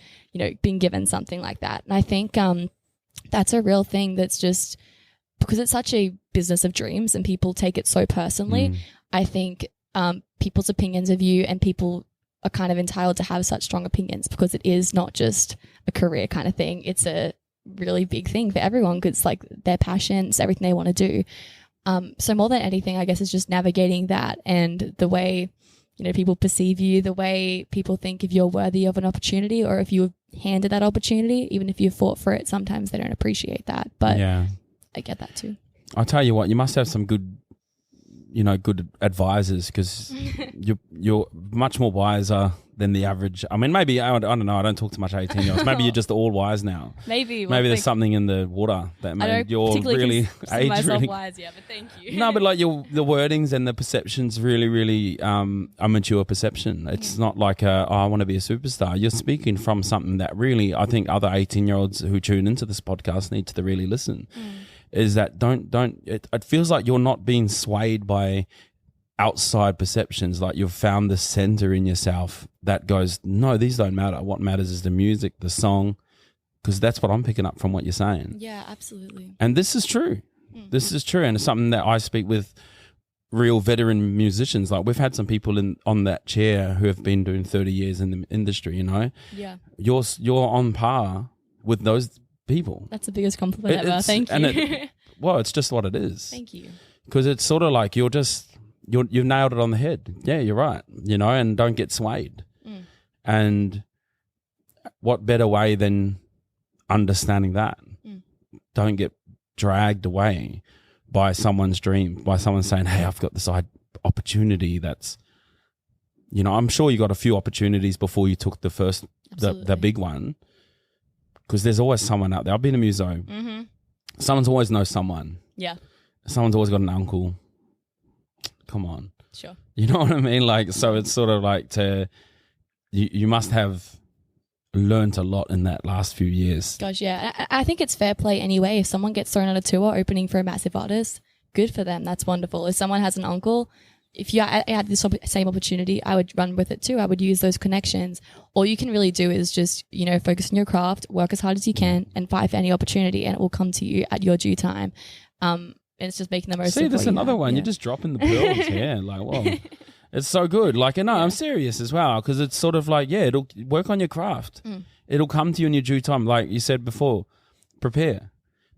been given something like that. And I think that's a real thing that's just because it's such a business of dreams and people take it so personally. I think people's opinions of you and people are kind of entitled to have such strong opinions because it is not just a career kind of thing. It's a really big thing for everyone because it's like their passion, it's everything they want to do. So more than anything, I guess, is just navigating that and the way people perceive you, the way people think if you're worthy of an opportunity or if you were handed that opportunity, even if you fought for it, sometimes they don't appreciate that. But yeah, I get that too. I'll tell you what, you must have some good, good advisors because you're much more wiser than the average. I mean, maybe, I don't know, I don't talk to much 18-year-olds. Maybe you're just all wise now. Maybe there's something in the water that made you're really age myself wise, yeah, but thank you. No, but like the wordings and the perceptions really a mature perception. It's not like I want to be a superstar. You're speaking from something that really I think other 18-year-olds who tune into this podcast need to really listen. Is that it feels like you're not being swayed by outside perceptions, like you've found the center in yourself that goes, no, these don't matter. What matters is the music, the song, because that's what I'm picking up from what you're saying. Yeah, absolutely. And this is true. This is true. And it's something that I speak with real veteran musicians. Like we've had some people on that chair who have been doing 30 years in the industry, Yeah. You're on par with those people. That's the biggest compliment ever. Thank you. Well, it's just what it is. Thank you. Because it's sort of like you've nailed it on the head. Yeah, you're right. And don't get swayed. And what better way than understanding that? Don't get dragged away by someone's dream, by someone saying, hey, I've got this opportunity that's, I'm sure you got a few opportunities before you took the first, the big one. Because there's always someone out there. I've been a muso. Someone's always knows someone. Yeah. Someone's always got an uncle. Come on. Sure. You know what I mean? Like, so it's sort of like you must have learned a lot in that last few years. Gosh, yeah. I think it's fair play anyway. If someone gets thrown on a tour opening for a massive artist, good for them. That's wonderful. If someone has an uncle, if you had this same opportunity, I would run with it too. I would use those connections. All you can really do is just, focus on your craft, work as hard as you can, and fight for any opportunity, and it will come to you at your due time. And it's just making the most of it. See, there's another one. Yeah. You're just dropping the pearls here. Like, whoa. It's so good. Like, I'm serious as well because it's sort of like, it'll work on your craft. It'll come to you in your due time. Like you said before,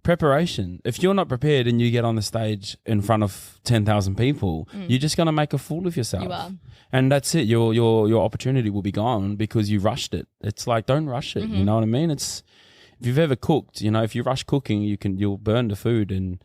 preparation. If you're not prepared and you get on the stage in front of 10,000 people, you're just going to make a fool of yourself. You are. And that's it. Your opportunity will be gone because you rushed it. It's like, don't rush it. You know what I mean? It's, if you've ever cooked, if you rush cooking, you'll burn the food and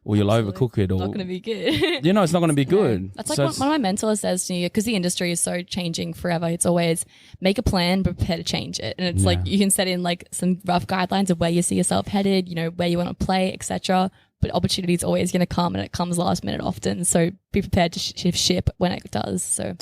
or you'll overcook it, or not going to be good. it's not going to be good. That's like what one of my mentors says to me, because the industry is so changing forever. It's always make a plan, but prepare to change it. And it's like you can set in like some rough guidelines of where you see yourself headed, where you want to play, etc. But opportunity is always going to come, and it comes last minute often. So be prepared to shift ship when it does. So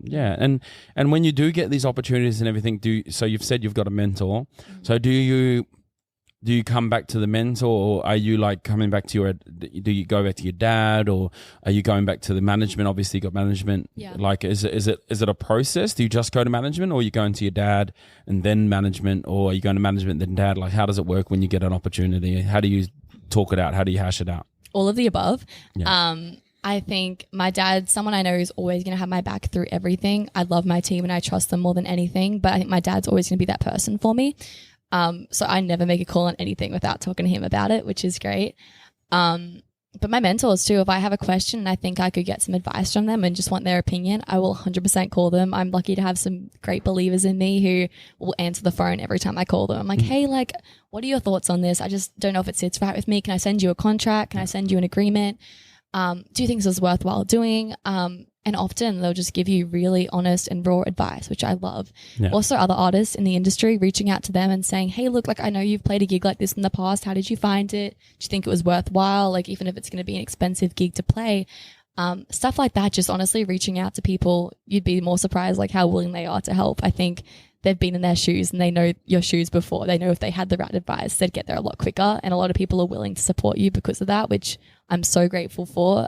yeah. And when you do get these opportunities and everything, so you've said you've got a mentor. So do you come back to the mentor, or are you like coming back to do you go back to your dad, or are you going back to the management? Obviously you got management. Yeah. Like, is it a process? Do you just go to management, or are you going to your dad and then management, or are you going to management then dad? Like, how does it work when you get an opportunity? How do you talk it out? How do you hash it out? All of the above. Yeah. I think my dad, someone I know is always going to have my back through everything. I love my team and I trust them more than anything, but I think my dad's always going to be that person for me. So I never make a call on anything without talking to him about it, which is great. But my mentors too, if I have a question and I think I could get some advice from them and just want their opinion, I will 100% call them. I'm lucky to have some great believers in me who will answer the phone every time I call them. I'm like, hey, like, what are your thoughts on this? I just don't know if it sits right with me. Can I send you a contract? Can I send you an agreement? Do you think this is worthwhile doing? And often they'll just give you really honest and raw advice, which I love. Yeah. Also, other artists in the industry, reaching out to them and saying, hey, look, like I know you've played a gig like this in the past. How did you find it? Do you think it was worthwhile? Like, even if it's going to be an expensive gig to play, stuff like that. Just honestly reaching out to people, you'd be more surprised like how willing they are to help. I think they've been in their shoes and they know your shoes before. They know if they had the right advice, they'd get there a lot quicker. And a lot of people are willing to support you because of that, which I'm so grateful for.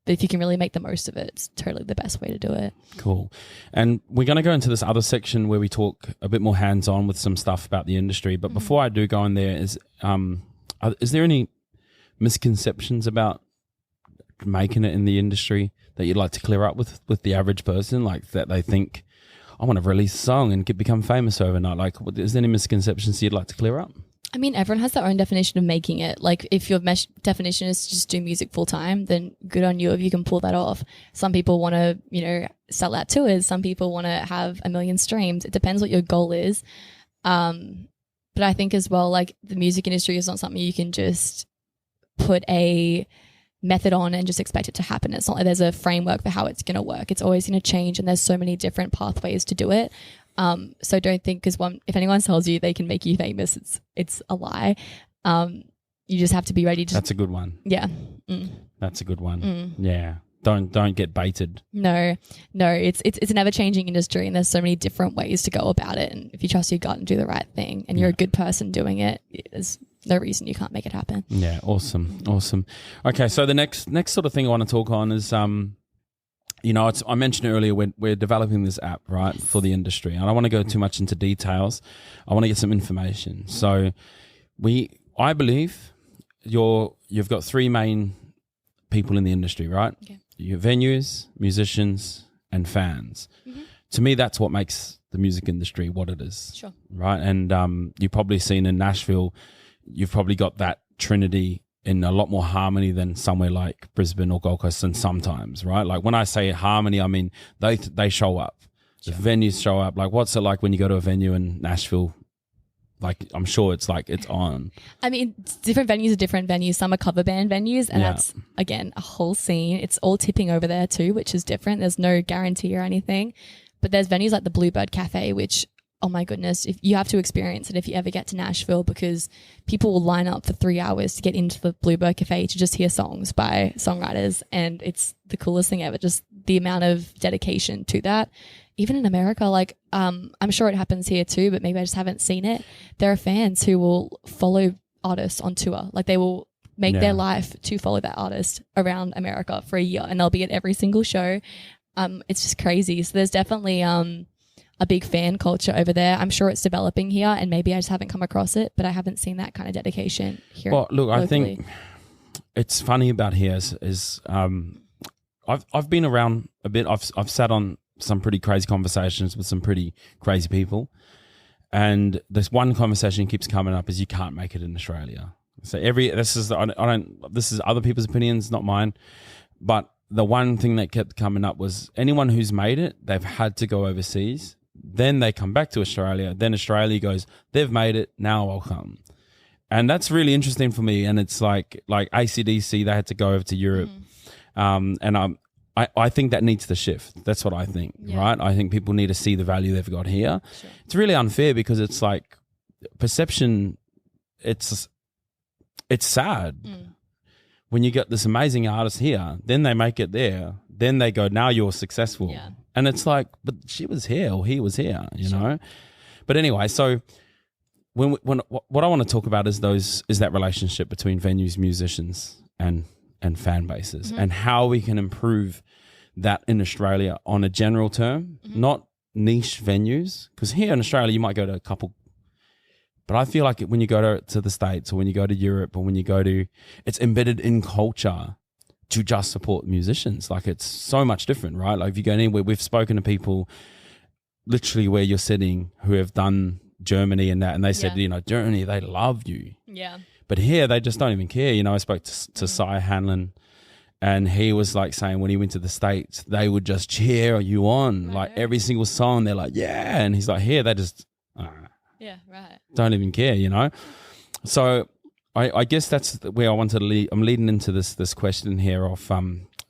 But if you can really make the most of it, it's totally the best way to do it. Cool. And we're going to go into this other section where we talk a bit more hands-on with some stuff about the industry. But before I do go in there, is there any misconceptions about making it in the industry that you'd like to clear up with the average person? Like that they think, I want to release a song and become famous overnight. Like, is there any misconceptions you'd like to clear up? I mean, everyone has their own definition of making it. Like, if your definition is to just do music full time, then good on you if you can pull that off. Some people want to, sell out tours. Some people want to have 1 million streams. It depends what your goal is. But I think as well, like, the music industry is not something you can just put a method on and just expect it to happen. It's not like there's a framework for how it's going to work. It's always going to change, and there's so many different pathways to do it. So don't think if anyone tells you they can make you famous, it's a lie. You just have to be ready to. That's a good one. Yeah. That's a good one. Yeah. Don't get baited. No, it's an ever changing industry, and there's so many different ways to go about it. And if you trust your gut and do the right thing, and you're a good person doing it, there's no reason you can't make it happen. Yeah. Awesome. Okay. So the next sort of thing I want to talk on is, I mentioned earlier we're developing this app, right, for the industry. And I don't want to go too much into details. I want to get some information. So I believe you've got three main people in the industry, right? Okay. Your venues, musicians, and fans. Mm-hmm. To me, that's what makes the music industry what it is. Sure. Right? And you've probably seen in Nashville, you've probably got that trinity in a lot more harmony than somewhere like Brisbane or Gold Coast, and sometimes, right? Like when I say harmony, I mean they show up. Sure. The venues show up. Like, what's it like when you go to a venue in Nashville? Like, I'm sure it's like it's on. I mean, different venues are different venues. Some are cover band venues, and that's, again, a whole scene. It's all tipping over there too, which is different. There's no guarantee or anything. But there's venues like the Bluebird Cafe, which, oh my goodness, if you have to experience it if you ever get to Nashville, because people will line up for 3 hours to get into the Bluebird Cafe to just hear songs by songwriters, and it's the coolest thing ever. Just the amount of dedication to that. Even in America, like, I'm sure it happens here too, but maybe I just haven't seen it. There are fans who will follow artists on tour. Like, they will make their life to follow that artist around America for a year, and they'll be at every single show. It's just crazy. So there's definitely a big fan culture over there. I'm sure it's developing here, and maybe I just haven't come across it, but I haven't seen that kind of dedication here. Well, look, locally. I think it's funny about here is I've been around a bit. I've sat on some pretty crazy conversations with some pretty crazy people, and this one conversation keeps coming up: is you can't make it in Australia. So this is other people's opinions, not mine, but the one thing that kept coming up was anyone who's made it, they've had to go overseas. Then they come back to Australia. Then Australia goes, they've made it, now I'll come. And that's really interesting for me. And it's like AC/DC, they had to go over to Europe. And I think that needs to shift. That's what I think, right? I think people need to see the value they've got here. Sure. It's really unfair because it's like perception, it's sad. When you get this amazing artist here, then they make it there, then they go, now you're successful. Yeah. And it's like, but she was here or he was here, you know? But anyway, so when what I want to talk about is that relationship between venues, musicians, and fan bases, and how we can improve that in Australia on a general term, not niche venues. Because here in Australia, you might go to a couple, but I feel like when you go to the States or when you go to Europe or when you go to, it's embedded in culture to just support musicians. Like it's so much different, right? Like if you go anywhere, we've spoken to people literally where you're sitting who have done Germany and that, and they said, you know, Germany, they love you. Yeah. But here, they just don't even care. You know, I spoke to Cy Hanlon, and he was like saying when he went to the States, they would just cheer you on. Like every single song, they're like, yeah. And he's like, here, they just don't even care, you know? So I guess that's where I wanted to lead. I'm leading into this question here of,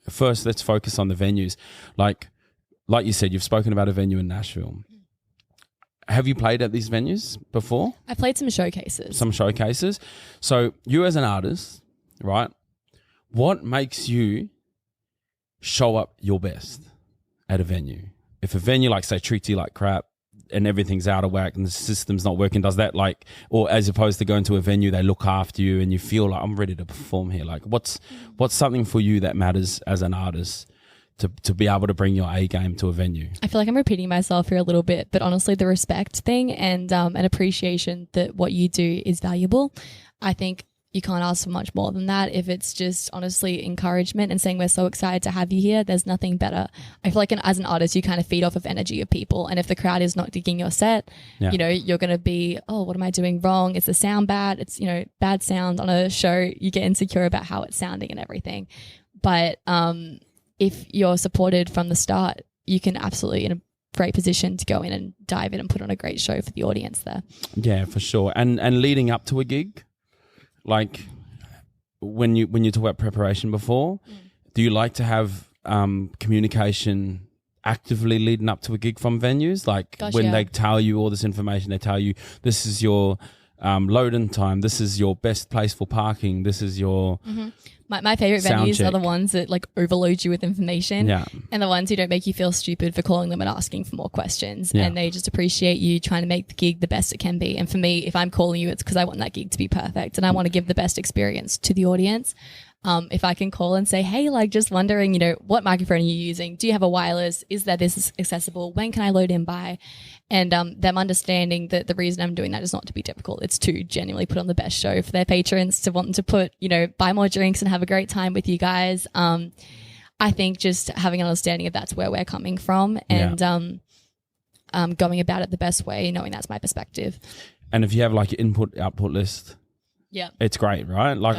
first, let's focus on the venues. Like you said, you've spoken about a venue in Nashville. Have you played at these venues before? I played some showcases. So you as an artist, right, what makes you show up your best at a venue? If a venue, like, say, treats you like crap and everything's out of whack and the system's not working, does that, like, or as opposed to going to a venue, they look after you and you feel like, I'm ready to perform here. Like, what's something for you that matters as an artist to be able to bring your A game to a venue? I feel like I'm repeating myself here a little bit, but honestly, the respect thing and an appreciation that what you do is valuable. I think you can't ask for much more than that. If it's just honestly encouragement and saying we're so excited to have you here, there's nothing better. I feel like as an artist, you kind of feed off of energy of people. And if the crowd is not digging your set, you know, you're going to be, oh, what am I doing wrong? Is the sound bad? It's, you know, bad sound on a show. You get insecure about how it's sounding and everything. But if you're supported from the start, you can absolutely in a great position to go in and dive in and put on a great show for the audience there. Yeah, for sure. And leading up to a gig, like when you talk about preparation before, do you like to have communication actively leading up to a gig from venues? Like they tell you all this information, they tell you this is your load-in time, this is your best place for parking, this is your... My favorite venues are the ones that like overload you with information and the ones who don't make you feel stupid for calling them and asking for more questions. And they just appreciate you trying to make the gig the best it can be. And for me, if I'm calling you, it's because I want that gig to be perfect and I want to give the best experience to the audience. If I can call and say, hey, like just wondering, you know, what microphone are you using? Do you have a wireless? Is that this is accessible? When can I load in by? And them understanding that the reason I'm doing that is not to be difficult. It's to genuinely put on the best show for their patrons, to want them to put, you know, buy more drinks and have a great time with you guys. I think just having an understanding of that's where we're coming from and going about it the best way, knowing that's my perspective. And if you have like an input-output list, it's great, right? Like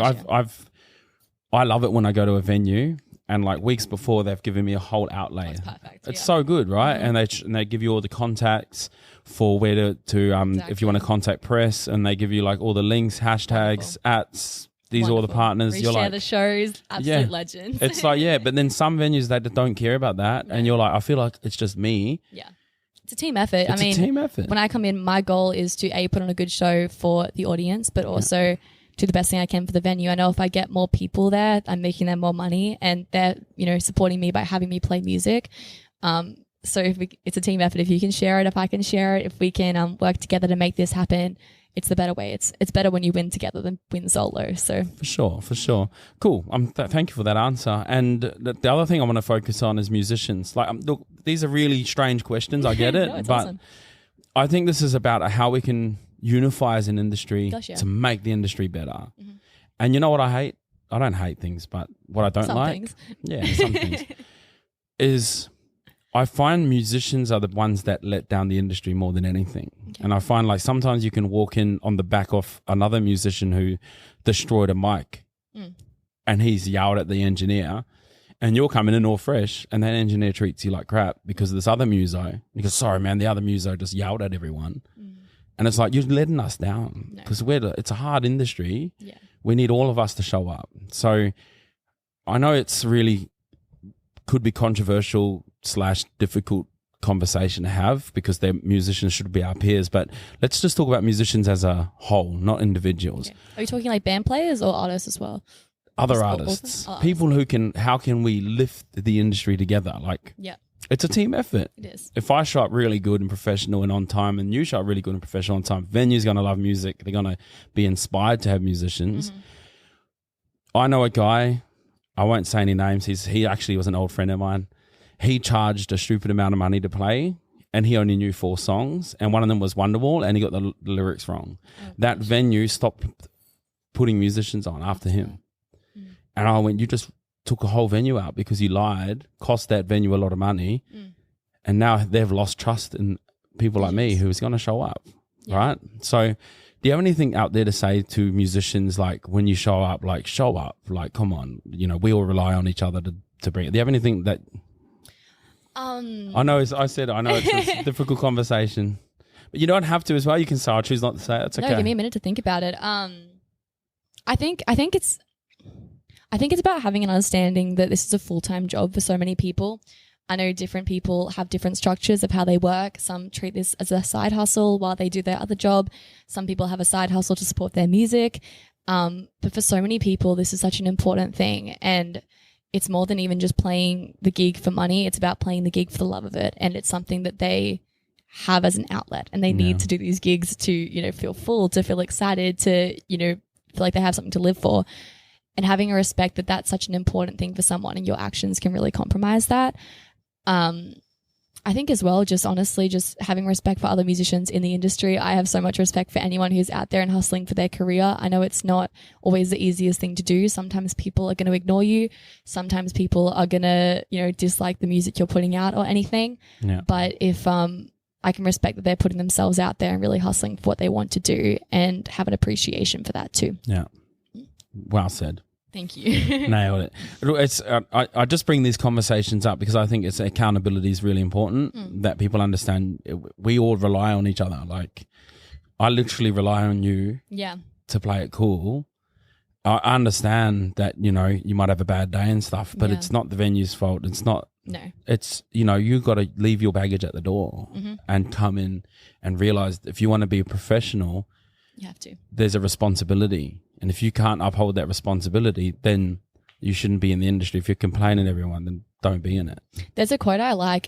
I love it when I go to a venue and like weeks before they've given me a whole outlay. That's perfect. It's so good, right? And they give you all the contacts for where to if you want to contact press, and they give you like all the links, hashtags, @. These are all the partners. You're like, the shows, absolute legends. It's like, but then some venues they don't care about that, and you're like, I feel like it's just me. Yeah. It's a team effort. It's a team effort. When I come in, my goal is to put on a good show for the audience, but also do the best thing I can for the venue. I know if I get more people there, I'm making them more money, and they're, you know, supporting me by having me play music. So it's a team effort. If you can share it, if I can share it, if we can work together to make this happen, it's the better way. It's better when you win together than win solo. So for sure. Cool. Thank you for that answer. And the other thing I want to focus on is musicians. Like, look, these are really strange questions. I get it, no, it's but awesome. I think this is about how we can unify as an industry to make the industry better. And you know what I hate? I don't hate things, but what I don't some things is I find musicians are the ones that let down the industry more than anything. And I find like sometimes you can walk in on the back of another musician who destroyed a mic and he's yelled at the engineer, and you're coming in all fresh and that engineer treats you like crap because of this other muso. He goes, sorry man, the other muso just yelled at everyone. And it's like, you're letting us down because it's a hard industry. Yeah. We need all of us to show up. So I know it's really could be controversial / difficult conversation to have because their musicians should be our peers. But let's just talk about musicians as a whole, not individuals. Okay. Are you talking like band players or artists as well? Other artists. People who how can we lift the industry together? Like, it's a team effort. It is. If I show up really good and professional and on time, and you show up really good and professional on time, venue's going to love music. They're going to be inspired to have musicians. I know a guy, I won't say any names. He actually was an old friend of mine. He charged a stupid amount of money to play, and he only knew 4 songs, and one of them was Wonderwall, and he got the lyrics wrong. That venue stopped putting musicians on after him. And I went, you just took a whole venue out because you lied, cost that venue a lot of money, and now they've lost trust in people like me who's going to show up, right? So do you have anything out there to say to musicians, like when you show up, like come on, we all rely on each other to bring it. Do you have anything that... I know it's a difficult conversation, but you don't have to as well. You can say, I choose not to say it. That's okay. No, give me a minute to think about it. I think it's about having an understanding that this is a full-time job for so many people. I know different people have different structures of how they work. Some treat this as a side hustle while they do their other job. Some people have a side hustle to support their music. But for so many people, this is such an important thing. And it's more than even just playing the gig for money. It's about playing the gig for the love of it. And it's something that they have as an outlet, and they need to do these gigs to, feel full, to feel excited, to, feel like they have something to live for. And having a respect that that's such an important thing for someone, and your actions can really compromise that. I think as well, just honestly, just having respect for other musicians in the industry. I have so much respect for anyone who's out there and hustling for their career. I know it's not always the easiest thing to do. Sometimes people are going to ignore you. Sometimes people are going to, dislike the music you're putting out or anything. Yeah. But if I can respect that they're putting themselves out there and really hustling for what they want to do, and have an appreciation for that too. Yeah. Well said. Thank you. Nailed it. It's I just bring these conversations up because I think accountability is really important, that people understand we all rely on each other. Like, I literally rely on you to play it cool. I understand that, you might have a bad day and stuff, but it's not the venue's fault. It's not. No. It's, you got to leave your baggage at the door and come in and realize if you want to be a professional, you have to. There's a responsibility. And if you can't uphold that responsibility, then you shouldn't be in the industry. If you're complaining to everyone, then don't be in it. There's a quote I like.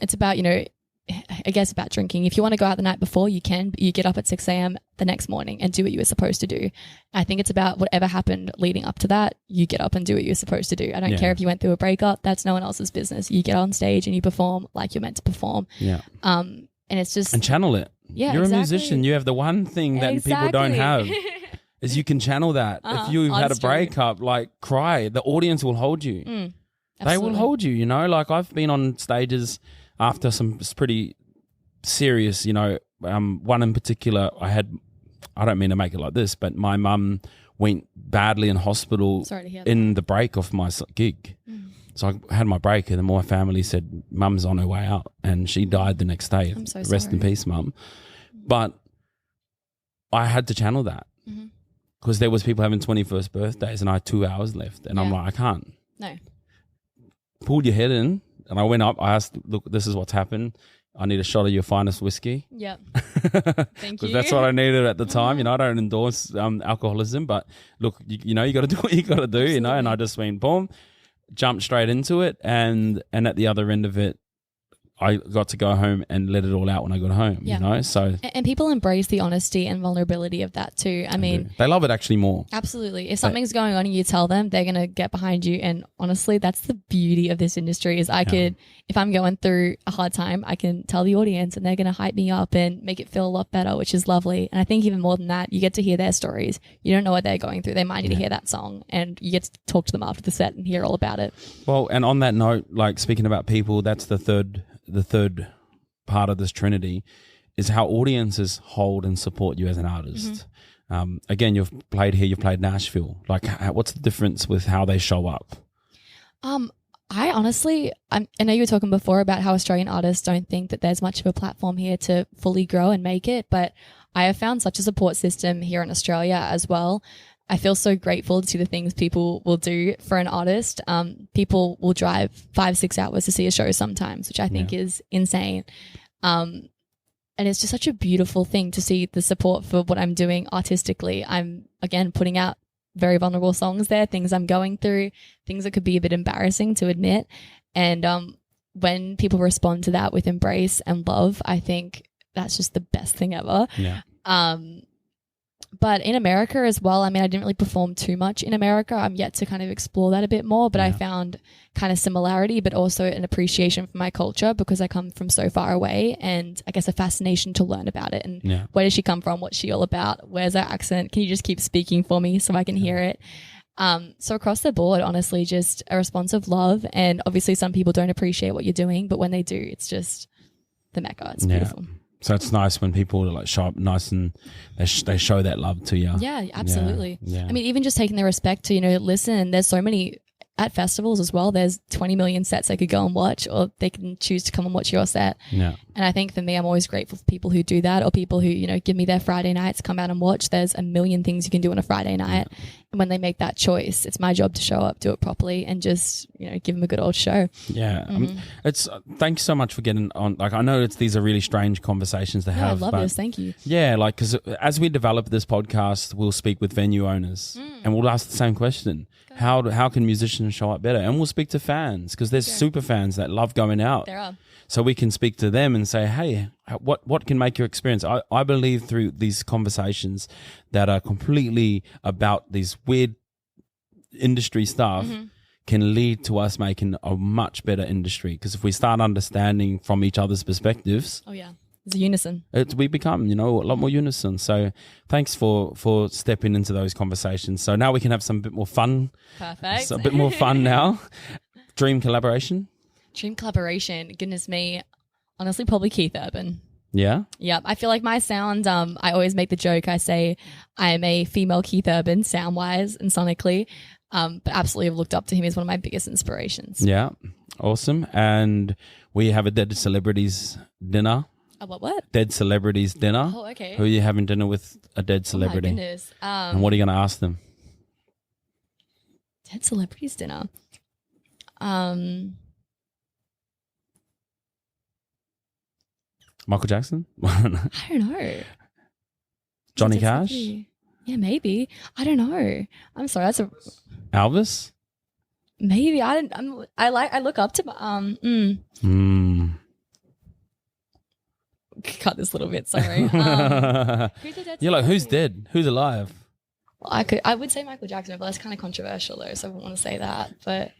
It's about, I guess about drinking. If you want to go out the night before, you can, but you get up at 6 a.m. the next morning and do what you were supposed to do. I think it's about whatever happened leading up to that, you get up and do what you're supposed to do. I don't care if you went through a breakup. That's no one else's business. You get on stage and you perform like you're meant to perform. Yeah. And it's just... And channel it. Yeah, You're a musician. You have the one thing that people don't have. Is you can channel that. If you had a breakup, like, cry. The audience will hold you. They will hold you, Like, I've been on stages after some pretty serious, one in particular, I don't mean to make it like this, but my mum went badly in hospital in the break of my gig. So I had my break, and then my family said, Mum's on her way out, and she died the next day. I'm so Rest sorry. in peace, Mum. But I had to channel that. Because there was people having 21st birthdays and I had 2 hours left. And I'm like, I can't. No. Pulled your head in, and I went up. I asked, look, this is what's happened. I need a shot of your finest whiskey. Yep. Thank you. Because that's what I needed at the time. I don't endorse alcoholism, but look, you got to do what you got to do, Absolutely. And I just went, boom, jumped straight into it. And at the other end of it, I got to go home and let it all out when I got home, So and people embrace the honesty and vulnerability of that too. I mean, they love it actually more. Absolutely. If something's going on and you tell them, they're going to get behind you. And honestly, that's the beauty of this industry is if I'm going through a hard time, I can tell the audience and they're going to hype me up and make it feel a lot better, which is lovely. And I think even more than that, you get to hear their stories. You don't know what they're going through. They might need to hear that song, and you get to talk to them after the set and hear all about it. Well, and on that note, like, speaking about people, that's the third part of this trinity is how audiences hold and support you as an artist. Again, you've played here, you've played Nashville. Like, what's the difference with how they show up? I honestly, I know you were talking before about how Australian artists don't think that there's much of a platform here to fully grow and make it, but I have found such a support system here in Australia as well. I feel so grateful to see the things people will do for an artist. People will drive 5-6 hours to see a show sometimes, which I think is insane. And it's just such a beautiful thing to see the support for what I'm doing artistically. I'm, again, putting out very vulnerable songs there, things I'm going through, things that could be a bit embarrassing to admit. And when people respond to that with embrace and love, I think that's just the best thing ever. Yeah. But in America as well, I mean, I didn't really perform too much in America. I'm yet to kind of explore that a bit more, but I found kind of similarity, but also an appreciation for my culture because I come from so far away, and I guess a fascination to learn about it. And where does she come from? What's she all about? Where's her accent? Can you just keep speaking for me so I can hear it? So across the board, honestly, just a response of love. And obviously some people don't appreciate what you're doing, but when they do, it's just the Mecca. It's beautiful. So it's nice when people like show up nice and they show that love to you. Yeah, absolutely. Yeah. I mean, even just taking the respect to, listen, there's so many at festivals as well. There's 20 million sets they could go and watch, or they can choose to come and watch your set. Yeah. And I think for me, I'm always grateful for people who do that, or people who, give me their Friday nights, come out and watch. There's a million things you can do on a Friday night. Yeah. And when they make that choice, it's my job to show up, do it properly, and just, give them a good old show. Yeah. It's thanks so much for getting on. Like, I know these are really strange conversations to have. I love this. Thank you. Yeah. Like, because as we develop this podcast, we'll speak with venue owners and we'll ask the same question. How can musicians show up better? And we'll speak to fans, because there's super fans that love going out. There are. So we can speak to them and say, hey, what can make your experience? I believe through these conversations that are completely about these weird industry stuff can lead to us making a much better industry. Because if we start understanding from each other's perspectives. Oh, yeah. It's a unison. We become, a lot more unison. So thanks for stepping into those conversations. So now we can have some bit more fun. Perfect. So a bit more fun now. Dream collaboration. Dream collaboration. Goodness me. Honestly, probably Keith Urban. Yeah? Yeah. I feel like my sound, I always make the joke. I say I am a female Keith Urban sound-wise and sonically. But absolutely have looked up to him as one of my biggest inspirations. Yeah. Awesome. And we have a Dead Celebrities dinner. A what? Dead Celebrities dinner. Oh, okay. Who are you having dinner with? A dead celebrity. Oh, my goodness. And what are you going to ask them? Dead Celebrities dinner. Michael Jackson? I don't know. Johnny Cash? Yeah, maybe. I don't know. I'm sorry. That's a Elvis? maybe. I look up to cut this little bit. Sorry. Who's a dead? You're like, who's dead? Who's alive? Well, I would say Michael Jackson, but that's kind of controversial though, so I wouldn't want to say that. But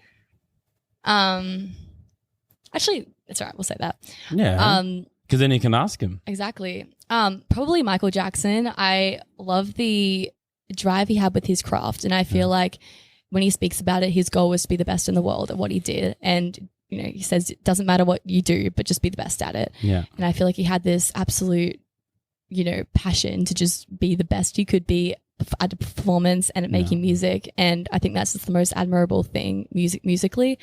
actually, it's all right. We'll say that. Yeah. Because then you can ask him. Exactly. Probably Michael Jackson. I love the drive he had with his craft, and I feel like when he speaks about it, his goal was to be the best in the world at what he did. And he says it doesn't matter what you do, but just be the best at it. Yeah. And I feel like he had this absolute, passion to just be the best he could be at a performance and at making music. And I think that's just the most admirable thing musically.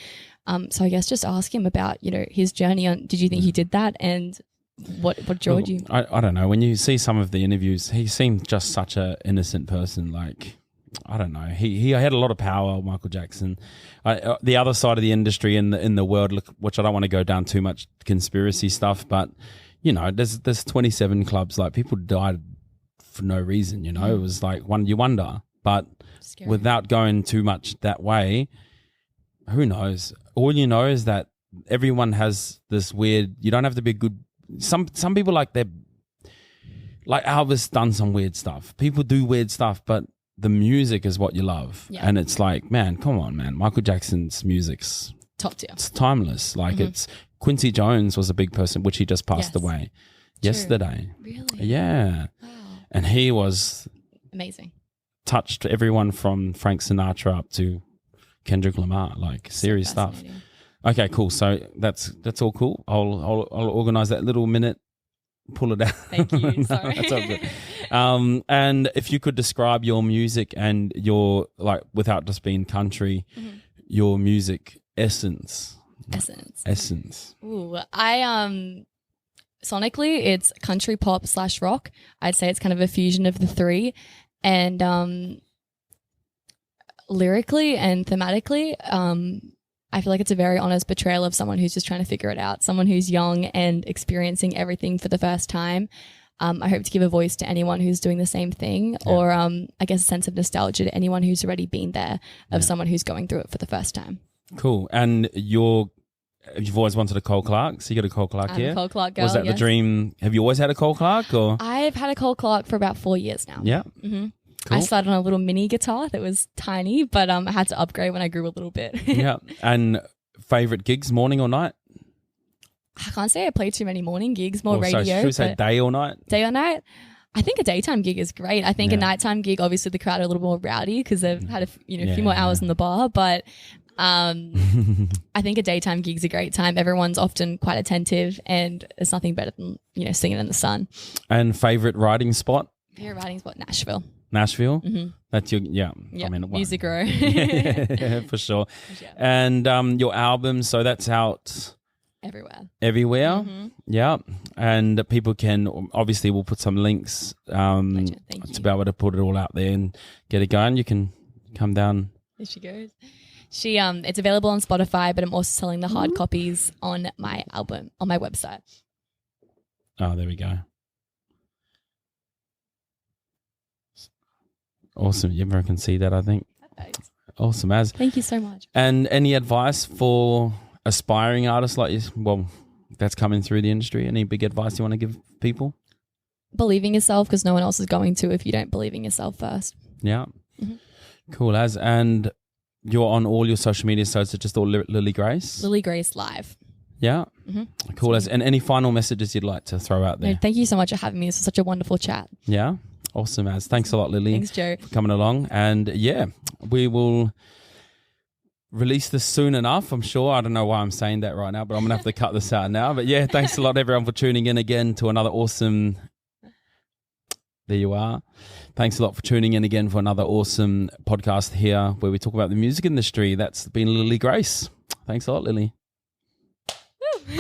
So I guess just ask him about, his journey on, did you think he did that? And what drew you? I don't know. When you see some of the interviews, he seemed just such an innocent person. Like, I don't know. He had a lot of power, Michael Jackson. The other side of the industry in the world, which I don't want to go down too much conspiracy stuff, but there's 27 clubs. Like, people died for no reason. It was like you wonder, but Scary. Without going too much that way, who knows? All you know is that everyone has this weird. You don't have to be good. Some people like Elvis done some weird stuff. People do weird stuff, but the music is what you love. Yeah. And it's like, man, come on, man. Michael Jackson's music's top tier. It's timeless. Like it's Quincy Jones was a big person, which he just passed away yesterday. Really? Yeah. Wow. And he was amazing. Touched everyone from Frank Sinatra up to Kendrick Lamar, like serious stuff. Okay, cool. So that's all cool. I'll organize that little minute. Pull it out. Thank you. Sorry. That's all good. And if you could describe your music and your, like, without just being country, your music Essence. Essence. Ooh, I sonically it's country pop / rock. I'd say it's kind of a fusion of the three, and lyrically and thematically, I feel like it's a very honest portrayal of someone who's just trying to figure it out, someone who's young and experiencing everything for the first time. I hope to give a voice to anyone who's doing the same thing, or I guess a sense of nostalgia to anyone who's already been there, of someone who's going through it for the first time. Cool. And you've always wanted a Cole Clark, so you got a Cole Clark here? I'm a Cole Clark girl, Was that the dream? Have you always had a Cole Clark? Or I've had a Cole Clark for about 4 years now. Yeah. Mm-hmm. Cool. I started on a little mini guitar that was tiny, but I had to upgrade when I grew a little bit. Yeah. And favourite gigs, morning or night? I can't say I play too many morning gigs, more radio. Should we say day or night? Day or night? I think a daytime gig is great. I think a nighttime gig, obviously the crowd are a little more rowdy because they've had a few more hours in the bar, but I think a daytime gig's a great time. Everyone's often quite attentive, and there's nothing better than singing in the sun. And favourite writing spot? Favorite writing spot, Nashville. Nashville? Mm-hmm. That's your I mean, Music Row. Yeah, for sure. Yeah. And your album, so that's out everywhere. Mm-hmm. Yeah. And people can, obviously we'll put some links to be able to put it all out there and get it going. You can come down. There she goes. It's available on Spotify, but I'm also selling the hard copies on my album, on my website. Oh, there we go. Awesome. Everyone can see that, I think. Perfect. Awesome, Az. Thank you so much. And any advice for aspiring artists like you, that's coming through the industry? Any big advice you want to give people? Believe in yourself, because no one else is going to if you don't believe in yourself first. Yeah. Mm-hmm. Cool, Az. And you're on all your social media, so it's just all Lily Grace? Lily Grace Live. Yeah. Mm-hmm. Cool, Az. And any final messages you'd like to throw out there? No, thank you so much for having me. This was such a wonderful chat. Yeah. Awesome, Az. Thanks a lot, Lily. Thanks, Joe. For coming along. And we will release this soon enough, I'm sure. I don't know why I'm saying that right now, but I'm going to have to cut this out now. But thanks a lot, everyone, for tuning in again to another awesome... There you are. Thanks a lot for tuning in again for another awesome podcast here where we talk about the music industry. That's been Lily Grace. Thanks a lot, Lily. Woo.